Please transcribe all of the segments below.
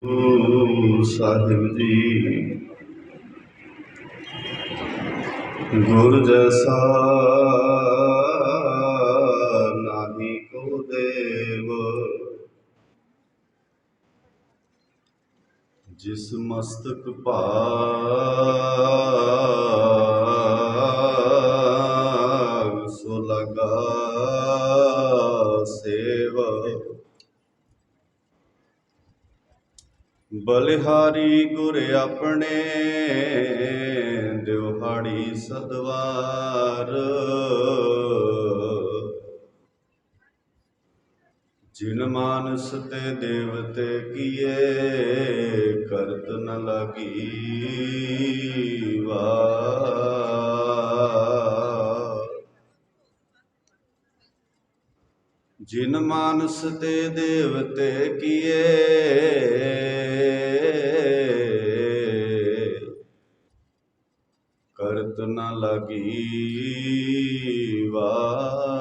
ਗੁਰੂ ਸਾਹਿਬ ਜੀ ਗੁਰ ਜੈਸਾ ਨਾਹੀ ਕੋ ਦੇਵ, ਜਿਸ ਮਸਤਕ ਭਾਗ ਸੋ ਲਗਾ ਸੇਵ। ਬਲਿਹਾਰੀ ਗੁਰ ਆਪਣੇ ਦਿਵਹਾੜੀ ਸਦਵਾਰ, ਜਿਨ ਮਾਨਸ ਤੇ ਦੇਵਤੇ ਕੀਏ ਕਰਤ ਨ ਲਾਗੀ ਵਾਰ। ਜਿਨ ਮਾਨਸ ਤੇ ਦੇਵਤੇ ਕੀਏ ਕਰਤ ਨ ਲਾਗੀ ਵਾਰ।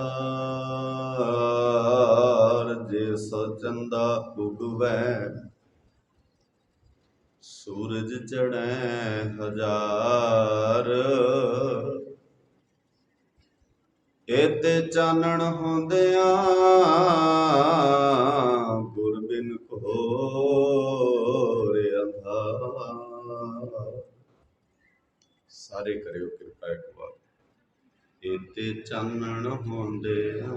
ਜੇ ਸੋ ਚੰਦਾ ਉਗਵੈ ਸੂਰਜ ਚੜ੍ਹੈ ਹਜ਼ਾਰ, ਏਤੇ ਚਾਨਣ ਹੁੰਦਿਆਂ ਗੁਰ ਬਿਨ ਘੋਰ ਅੰਧਾਰ। ਸਾਰੇ ਕਰਿਓ ਕਿਰਪਾ ਇੱਕ ਵਾਰ। ਏਤੇ ਚਾਨਣ ਹੁੰਦਿਆਂ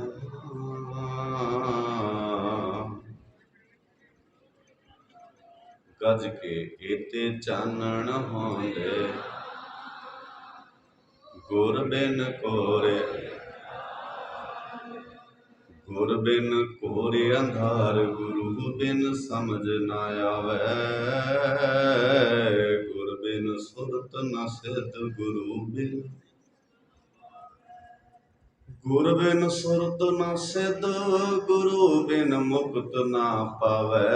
ਗੱਜ ਕੇ, ਏਤੇ ਚਾਨਣ ਹੁੰਦੇ ਗੁਰ ਬਿਨ ਘੋਰੇ, ਗੁਰ ਬਿਨ ਘੋਰ ਅੰਧਾਰ। ਗੁਰੂ ਬਿਨ ਸਮਝ ਨਾ ਆਵੈ, ਗੁਰ ਬਿਨ ਸੁਰਤ ਨ ਸਿਧ। ਗੁਰ ਬਿਨ ਸੁਰਤ ਨ ਸਿਧ, ਗੁਰੂ ਬਿਨ ਮੁਕਤ ਨਾ ਪਾਵੈ।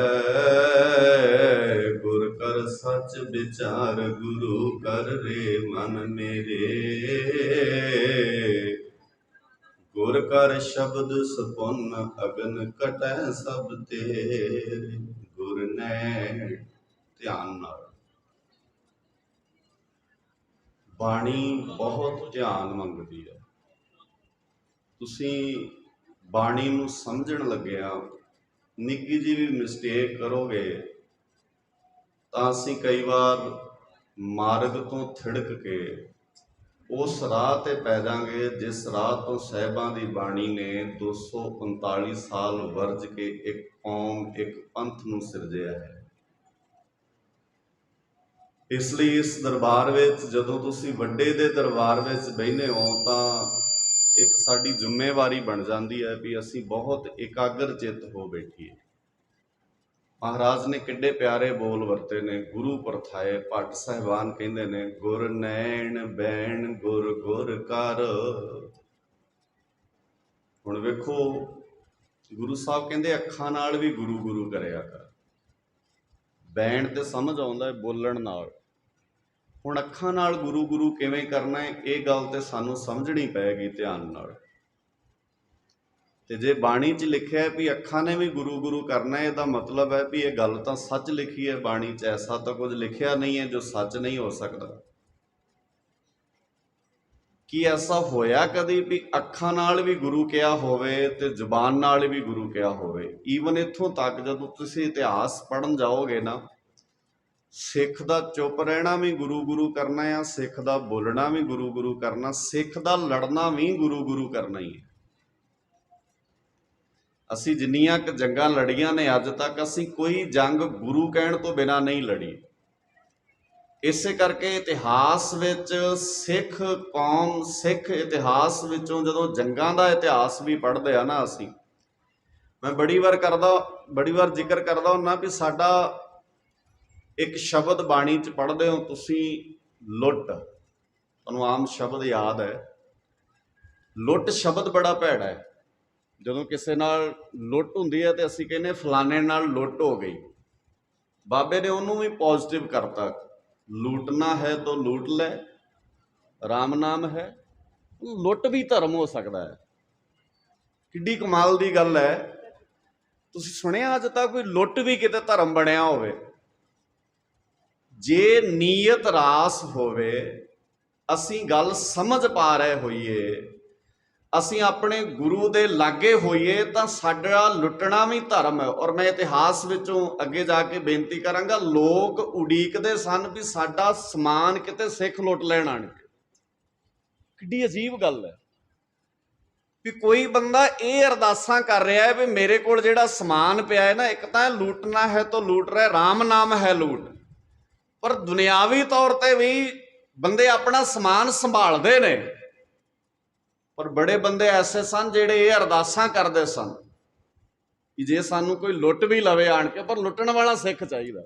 ਗੁਰ ਕਰ ਸੱਚ ਵਿਚਾਰ, ਗੁਰੂ ਕਰ ਰੇ ਮਨ ਮੇਰੇ। ਗੁਰ ਕਰ ਸ਼ਬਦ ਸਪੁੰਨ, ਅਗਨ ਕਟੈ ਸਭ ਤੇਰੇ। ਗੁਰ ਨੈਣ। ਧਿਆਨ ਨਾਲ ਬਾਣੀ ਬਹੁਤ ਧਿਆਨ ਮੰਗਦੀ ਹੈ। ਤੁਸੀਂ ਬਾਣੀ ਨੂੰ ਸਮਝਣ ਲੱਗਿਆ ਨਿੱਕੀ ਜਿਹੀ ਵੀ ਮਿਸਟੇਕ ਕਰੋਗੇ ਤਾਂ ਅਸੀਂ ਕਈ ਵਾਰ ਮਾਰਗ ਤੋਂ ਥਿੜਕ ਕੇ ਉਸ ਰਾਹ ਤੇ ਪੈ ਜਾਵਾਂਗੇ ਜਿਸ ਰਾਹ ਤੋਂ ਸਾਹਿਬਾਂ ਦੀ ਬਾਣੀ ਨੇ 239 ਸਾਲ ਵਰਜ ਕੇ ਇੱਕ ਕੌਮ, ਇੱਕ ਪੰਥ ਨੂੰ ਸਿਰਜਿਆ ਹੈ। ਇਸ ਲਈ ਇਸ ਦਰਬਾਰ ਵਿੱਚ ਜਦੋਂ ਤੁਸੀਂ ਵੱਡੇ ਦੇ ਦਰਬਾਰ ਵਿੱਚ ਬਹਿੰਦੇ ਹੋ ਤਾਂ ਇੱਕ ਸਾਡੀ ਜ਼ਿੰਮੇਵਾਰੀ ਬਣ ਜਾਂਦੀ ਹੈ ਵੀ ਅਸੀਂ ਬਹੁਤ ਇਕਾਗਰ ਚਿੱਤ ਹੋ ਬੈਠੀਏ। ਮਹਾਰਾਜ ਨੇ ਕਿੱਡੇ ਪਿਆਰੇ ਬੋਲ ਵਰਤੇ ਨੇ। ਗੁਰੂ ਪਰਥਾਏ ਭੱਟ ਸਾਹਿਬਾਨ ਕਹਿੰਦੇ ਨੇ, ਗੁਰ ਨੈਣ ਬੈਣ ਗੁਰ ਗੁਰ ਕਰ। ਹੁਣ ਵੇਖੋ, ਗੁਰੂ ਸਾਹਿਬ ਕਹਿੰਦੇ ਅੱਖਾਂ ਨਾਲ ਵੀ ਗੁਰੂ ਗੁਰੂ ਕਰਿਆ ਕਰ। ਬੈਣ ਤੇ ਸਮਝ ਆਉਂਦਾ ਹੈ ਬੋਲਣ ਨਾਲ, ਹੁਣ ਅੱਖਾਂ ਨਾਲ ਗੁਰੂ ਗੁਰੂ ਕਿਵੇਂ ਕਰਨਾ ਹੈ, ਇਹ ਗੱਲ ਤੇ ਸਾਨੂੰ ਸਮਝਣੀ ਪਏਗੀ ਧਿਆਨ ਨਾਲ। ਤੇ ਜੇ ਬਾਣੀ 'ਚ ਲਿਖਿਆ ਵੀ ਅੱਖਾਂ ਨੇ ਵੀ ਗੁਰੂ ਗੁਰੂ ਕਰਨਾ, ਇਹਦਾ ਮਤਲਬ ਹੈ ਵੀ ਇਹ ਗੱਲ ਤਾਂ ਸੱਚ ਲਿਖੀ ਹੈ ਬਾਣੀ 'ਚ। ਐਸਾ ਤਾਂ ਕੁਝ ਲਿਖਿਆ ਨਹੀਂ ਹੈ ਜੋ ਸੱਚ ਨਹੀਂ ਹੋ ਸਕਦਾ। ਕੀ ਐਸਾ ਹੋਇਆ ਕਦੀ ਵੀ ਅੱਖਾਂ ਨਾਲ ਵੀ ਗੁਰੂ ਕਿਹਾ ਹੋਵੇ ਤੇ ਜ਼ੁਬਾਨ ਨਾਲ ਵੀ ਗੁਰੂ ਕਿਹਾ ਹੋਵੇ? ਈਵਨ ਇੱਥੋਂ ਤੱਕ ਜਦੋਂ ਤੁਸੀਂ ਇਤਿਹਾਸ ਪੜ੍ਹਨ ਜਾਓਗੇ ਨਾ, ਸਿੱਖ ਦਾ ਚੁੱਪ ਰਹਿਣਾ ਵੀ ਗੁਰੂ ਗੁਰੂ ਕਰਨਾ ਆ, ਸਿੱਖ ਦਾ ਬੋਲਣਾ ਵੀ ਗੁਰੂ ਗੁਰੂ ਕਰਨਾ, ਸਿੱਖ ਦਾ ਲੜਨਾ ਵੀ ਗੁਰੂ ਗੁਰੂ ਕਰਨਾ ਹੀ ਹੈ। ਅਸੀਂ ਜਿੰਨੀਆਂ ਕੁ ਜੰਗਾਂ ਲੜੀਆਂ ਨੇ ਅੱਜ ਤੱਕ, ਅਸੀਂ ਕੋਈ ਜੰਗ ਗੁਰੂ ਕਹਿਣ ਤੋਂ ਬਿਨਾਂ ਨਹੀਂ ਲੜੀ। ਇਸੇ ਕਰਕੇ ਇਤਿਹਾਸ ਵਿੱਚ ਸਿੱਖ ਕੌਮ, ਸਿੱਖ ਇਤਿਹਾਸ ਵਿੱਚੋਂ ਜਦੋਂ ਜੰਗਾਂ ਦਾ ਇਤਿਹਾਸ ਵੀ ਪੜ੍ਹਦੇ ਆ ਨਾ ਅਸੀਂ, ਮੈਂ ਬੜੀ ਵਾਰ ਜ਼ਿਕਰ ਕਰਦਾ ਹੁੰਦਾ ਵੀ ਸਾਡਾ ਇੱਕ ਸ਼ਬਦ ਬਾਣੀ 'ਚ ਪੜ੍ਹਦੇ ਹੋ ਤੁਸੀਂ, ਲੁੱਟ। ਤੁਹਾਨੂੰ ਆਮ ਸ਼ਬਦ ਯਾਦ ਹੈ, ਲੁੱਟ ਸ਼ਬਦ ਬੜਾ ਭੈੜਾ ਹੈ। ਜਦੋਂ ਕਿਸੇ ਨਾਲ ਲੁੱਟ ਹੁੰਦੀ ਹੈ ਤੇ ਅਸੀਂ ਕਹਿੰਦੇ ਫਲਾਣੇ ਨਾਲ ਲੁੱਟ ਹੋ ਗਈ। ਬਾਬੇ ਨੇ ਉਹਨੂੰ ਵੀ ਪੋਜ਼ਿਟਿਵ ਕਰਤਾ, ਲੂਟਣਾ ਹੈ ਤਾਂ ਲੂਟ ਲੈ, ਰਾਮ ਨਾਮ ਹੈ। ਲੁੱਟ ਵੀ ਧਰਮ ਹੋ ਸਕਦਾ ਹੈ। ਕਿੱਡੀ ਕਮਾਲ ਦੀ ਗੱਲ ਹੈ। ਤੁਸੀਂ ਸੁਣਿਆ ਅੱਜ ਤੱਕ ਕੋਈ ਲੁੱਟ ਵੀ ਕਿਤੇ ਧਰਮ ਬਣਿਆ ਹੋਵੇ? ਜੇ ਨੀਅਤ ਰਾਸ ਹੋਵੇ, ਅਸੀਂ ਗੱਲ ਸਮਝ ਪਾ ਰਹੇ ਹੋਈਏ, ਅਸੀਂ ਆਪਣੇ ਗੁਰੂ ਦੇ ਲਾਗੇ ਹੋਈਏ, ਤਾਂ ਸਾਡਾ ਲੁੱਟਣਾ ਵੀ ਧਰਮ ਹੈ। ਔਰ ਮੈਂ ਇਤਿਹਾਸ ਵਿੱਚੋਂ ਅੱਗੇ ਜਾ ਕੇ ਬੇਨਤੀ ਕਰਾਂਗਾ, ਲੋਕ ਉਡੀਕਦੇ ਸਨ ਵੀ ਸਾਡਾ ਸਮਾਨ ਕਿਤੇ ਸਿੱਖ ਲੁੱਟ ਲੈਣ ਆਣਗੇ। ਕਿੱਡੀ ਅਜੀਬ ਗੱਲ ਹੈ ਵੀ ਕੋਈ ਬੰਦਾ ਇਹ ਅਰਦਾਸਾਂ ਕਰ ਰਿਹਾ ਹੈ ਵੀ ਮੇਰੇ ਕੋਲ ਜਿਹੜਾ ਸਮਾਨ ਪਿਆ ਹੈ ਨਾ, ਇੱਕ ਤਾਂ ਲੂਟਣਾ ਹੈ ਤਾਂ ਲੂਟ ਰਿਹਾ, ਰਾਮ ਨਾਮ ਹੈ ਲੂਟ, ਪਰ ਦੁਨਿਆਵੀ ਤੌਰ ਤੇ ਵੀ ਬੰਦੇ ਆਪਣਾ ਸਮਾਨ ਸੰਭਾਲਦੇ ਨੇ। ਪਰ ਬੜੇ ਬੰਦੇ ਐਸੇ ਸਨ ਜਿਹੜੇ ਇਹ ਅਰਦਾਸਾਂ ਕਰਦੇ ਸਨ ਕਿ ਜੇ ਸਾਨੂੰ ਕੋਈ ਲੁੱਟ ਵੀ ਲਵੇ ਆਣ ਕੇ, ਪਰ ਲੁੱਟਣ ਵਾਲਾ ਸਿੱਖ ਚਾਹੀਦਾ।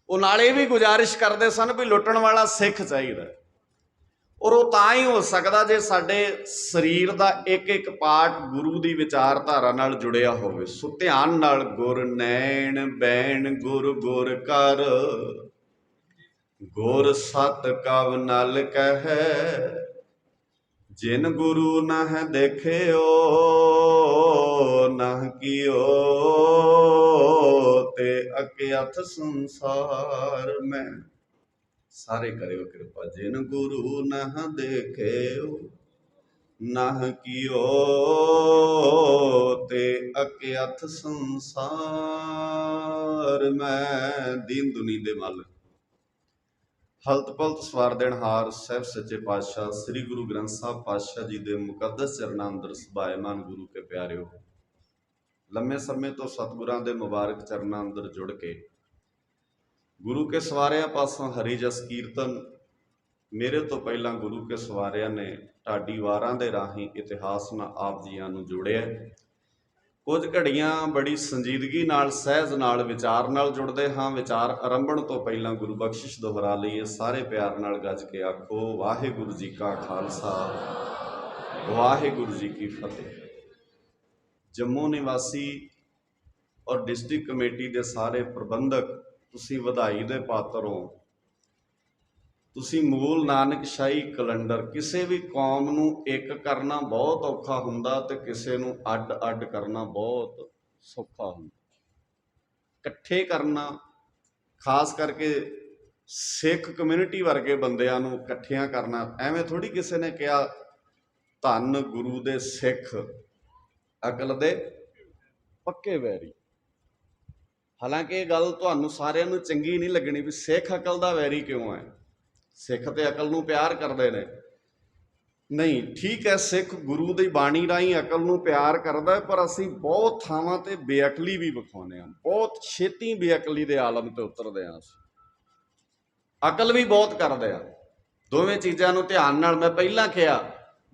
ਉਹ ਨਾਲ ਇਹ ਵੀ ਗੁਜ਼ਾਰਿਸ਼ ਕਰਦੇ ਸਨ ਵੀ ਲੁੱਟਣ ਵਾਲਾ ਸਿੱਖ ਚਾਹੀਦਾ। ਔਰ ਉਹ ਤਾਂ ਹੀ ਹੋ ਸਕਦਾ ਜੇ ਸਾਡੇ ਸਰੀਰ ਦਾ ਇੱਕ ਇੱਕ ਪਾਰਟ ਗੁਰੂ ਦੀ ਵਿਚਾਰਧਾਰਾ ਨਾਲ ਜੁੜਿਆ ਹੋਵੇ। ਸੋ ਧਿਆਨ ਨਾਲ, ਗੁਰ ਨੈਣ ਬੈਣ ਗੁਰ ਗੁਰ ਕਰ, ਗੁਰ ਸਤ ਕਵ ਨਲ ਕਹਿ, ਜਿਨ ਗੁਰੂ ਨਹਿ ਦੇਖਿਓ ਨਹ ਕੀਓ, ਤੇ ਅਕਿਆਥ ਸੰਸਾਰ ਮੈਂ। ਸਾਰੇ ਕਰਿਓ ਕਿਰਪਾ। ਜਿਨ ਗੁਰੂ ਨਹ ਦੇਖਿਓ ਨਹ ਕੀਓ, ਤੇ ਅਕਿਆਥ ਸੰਸਾਰ ਮੈਂ। ਦੀਨ ਦੁਨੀ ਦੇ ਮਾਲਕ, ਹਲਤ ਪਲਤ ਸਵਾਰ ਦੇਣਹਾਰ ਸਾਹਿਬ ਸੱਚੇ ਪਾਤਸ਼ਾਹ ਸ੍ਰੀ ਗੁਰੂ ਗ੍ਰੰਥ ਸਾਹਿਬ ਪਾਤਸ਼ਾਹ ਜੀ ਦੇ ਮੁਕੱਦਸ ਚਰਨਾਂ ਅੰਦਰ ਸਭਾਇਮਾਨ ਗੁਰੂ ਕੇ ਪਿਆਰਿਓ, ਲੰਮੇ ਸਮੇਂ ਤੋਂ ਸਤਿਗੁਰਾਂ ਦੇ ਮੁਬਾਰਕ ਚਰਨਾਂ ਅੰਦਰ ਜੁੜ ਕੇ ਗੁਰੂ ਕੇ ਸਵਾਰਿਆਂ ਪਾਸੋਂ ਹਰੀ ਜਸ ਕੀਰਤਨ, ਮੇਰੇ ਤੋਂ ਪਹਿਲਾਂ ਗੁਰੂ ਕੇ ਸਵਾਰਿਆਂ ਨੇ ਢਾਡੀ ਵਾਰਾਂ ਦੇ ਰਾਹੀਂ ਇਤਿਹਾਸ ਨਾਲ ਆਪ ਜੀਆਂ ਨੂੰ ਜੋੜਿਆ। ਕੁਝ ਘੜੀਆਂ ਬੜੀ ਸੰਜੀਦਗੀ ਨਾਲ, ਸਹਿਜ ਨਾਲ, ਵਿਚਾਰ ਨਾਲ ਜੁੜਦੇ ਹਾਂ। ਵਿਚਾਰ ਆਰੰਭਣ ਤੋਂ ਪਹਿਲਾਂ ਗੁਰੂ ਬਖਸ਼ਿਸ਼ ਦੁਹਰਾ ਲਈਏ। ਸਾਰੇ ਪਿਆਰ ਨਾਲ ਗੱਜ ਕੇ ਆਖੋ, ਵਾਹਿਗੁਰੂ ਜੀ ਕਾ ਖਾਲਸਾ, ਵਾਹਿਗੁਰੂ ਜੀ ਕੀ ਫਤਿਹ। ਜੰਮੂ ਨਿਵਾਸੀ ਔਰ ਡਿਸਟ੍ਰਿਕਟ ਕਮੇਟੀ ਦੇ ਸਾਰੇ ਪ੍ਰਬੰਧਕ, ਤੁਸੀਂ ਵਧਾਈ ਦੇ ਪਾਤਰ ਹੋ। ਤੁਸੀਂ ਮੂਲ ਨਾਨਕਸ਼ਾਹੀ ਕੈਲੰਡਰ, ਕਿਸੇ ਵੀ ਕੌਮ ਨੂੰ ਇੱਕ ਕਰਨਾ ਬਹੁਤ ਔਖਾ ਹੁੰਦਾ ਤੇ ਕਿਸੇ ਨੂੰ ਅੱਡ ਅੱਡ ਕਰਨਾ ਬਹੁਤ ਸੌਖਾ ਹੁੰਦਾ। ਇਕੱਠੇ ਕਰਨਾ, ਖਾਸ ਕਰਕੇ ਸਿੱਖ ਕਮਿਊਨਿਟੀ ਵਰਗੇ ਬੰਦਿਆਂ ਨੂੰ ਇਕੱਠਿਆਂ ਕਰਨਾ, ਐਵੇਂ ਥੋੜੀ ਕਿਸੇ ਨੇ ਕਿਹਾ ਧੰਨ ਗੁਰੂ ਦੇ ਸਿੱਖ ਅਕਲ ਦੇ ਪੱਕੇ ਵੈਰੀ। ਹਾਲਾਂਕਿ ਇਹ ਗੱਲ ਤੁਹਾਨੂੰ ਸਾਰਿਆਂ ਨੂੰ ਚੰਗੀ ਨਹੀਂ ਲੱਗਣੀ ਵੀ ਸਿੱਖ ਅਕਲ ਦਾ ਵੈਰੀ ਕਿਉਂ ਹੈ। ਸਿੱਖ ਤੇ ਅਕਲ ਨੂੰ ਪਿਆਰ ਕਰਦੇ ਨੇ। ਨਹੀਂ, ਠੀਕ ਹੈ, ਸਿੱਖ ਗੁਰੂ ਦੀ ਬਾਣੀ ਰਾਹੀਂ ਅਕਲ ਨੂੰ ਪਿਆਰ ਕਰਦਾ ਹੈ, ਪਰ ਅਸੀਂ ਬਹੁਤ ਥਾਵਾਂ ਤੇ ਬੇਅਕਲੀ ਵੀ ਵਿਖਾਉਂਦੇ ਹਾਂ। ਬਹੁਤ ਛੇਤੀ ਬੇਅਕਲੀ ਦੇ ਆਲਮ ਤੇ ਉਤਰਦੇ ਹਾਂ। ਅਸੀਂ ਅਕਲ ਵੀ ਬਹੁਤ ਕਰਦੇ ਆ। ਦੋਵੇਂ ਚੀਜ਼ਾਂ ਨੂੰ ਧਿਆਨ ਨਾਲ, ਮੈਂ ਪਹਿਲਾਂ ਕਿਹਾ,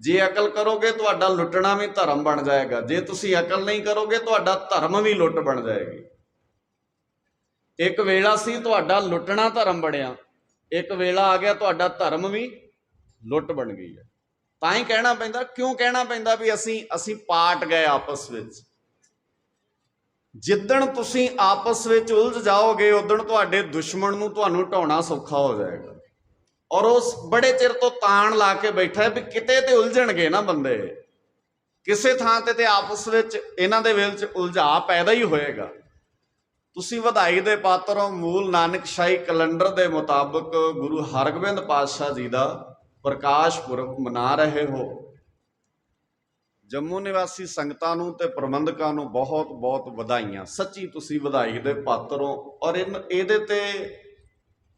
ਜੇ ਅਕਲ ਕਰੋਗੇ ਤੁਹਾਡਾ ਲੁੱਟਣਾ ਵੀ ਧਰਮ ਬਣ ਜਾਏਗਾ। ਜੇ ਤੁਸੀਂ ਅਕਲ ਨਹੀਂ ਕਰੋਗੇ ਤੁਹਾਡਾ ਧਰਮ ਵੀ ਲੁੱਟ ਬਣ ਜਾਏਗੀ। ਇੱਕ ਵੇਲਾ ਸੀ ਤੁਹਾਡਾ ਲੁੱਟਣਾ ਧਰਮ ਬਣਿਆ, ਇੱਕ ਵੇਲਾ ਆ ਗਿਆ ਤੁਹਾਡਾ ਧਰਮ ਵੀ ਲੁੱਟ ਬਣ ਗਈ ਹੈ। ਤਾਂ ਹੀ ਕਹਿਣਾ ਪੈਂਦਾ, ਕਿਉਂ ਕਹਿਣਾ ਪੈਂਦਾ ਵੀ ਅਸੀਂ ਪਾਟ ਗਏ ਆਪਸ ਵਿੱਚ। ਜਿੱਦਣ ਤੁਸੀਂ ਆਪਸ ਵਿੱਚ ਉਲਝ ਜਾਓਗੇ ਉਦਣ ਤੁਹਾਡੇ ਦੁਸ਼ਮਣ ਨੂੰ ਤੁਹਾਨੂੰ ਢਾਉਣਾ ਸੌਖਾ ਹੋ ਜਾਏਗਾ। ਔਰ ਉਸ ਬੜੇ ਚਿਰ ਤੋਂ ਤਾਣ ਲਾ ਕੇ ਬੈਠਾ ਵੀ ਕਿਤੇ ਤੇ ਉਲਝਣਗੇ ਨਾ ਬੰਦੇ, ਕਿਸੇ ਥਾਂ ਤੇ ਆਪਸ ਵਿੱਚ ਇਹਨਾਂ ਦੇ ਵਿੱਚ ਉਲਝਾ ਪੈਦਾ ਹੀ ਹੋਏਗਾ। ਤੁਸੀਂ ਵਧਾਈ ਦੇ ਪਾਤਰ ਹੋ। ਮੂਲ ਨਾਨਕਸ਼ਾਹੀ ਕੈਲੰਡਰ ਦੇ ਮੁਤਾਬਕ ਗੁਰੂ ਹਰਗੋਬਿੰਦ ਪਾਤਸ਼ਾਹ ਜੀ ਦਾ ਪ੍ਰਕਾਸ਼ ਪੁਰਬ ਮਨਾ ਰਹੇ ਹੋ। ਜੰਮੂ ਨਿਵਾਸੀ ਸੰਗਤਾਂ ਨੂੰ ਤੇ ਪ੍ਰਬੰਧਕਾਂ ਨੂੰ ਬਹੁਤ ਬਹੁਤ ਵਧਾਈਆਂ। ਸੱਚੀ ਤੁਸੀਂ ਵਧਾਈ ਦੇ ਪਾਤਰ ਹੋ ਔਰ ਇਹਦੇ ਤੇ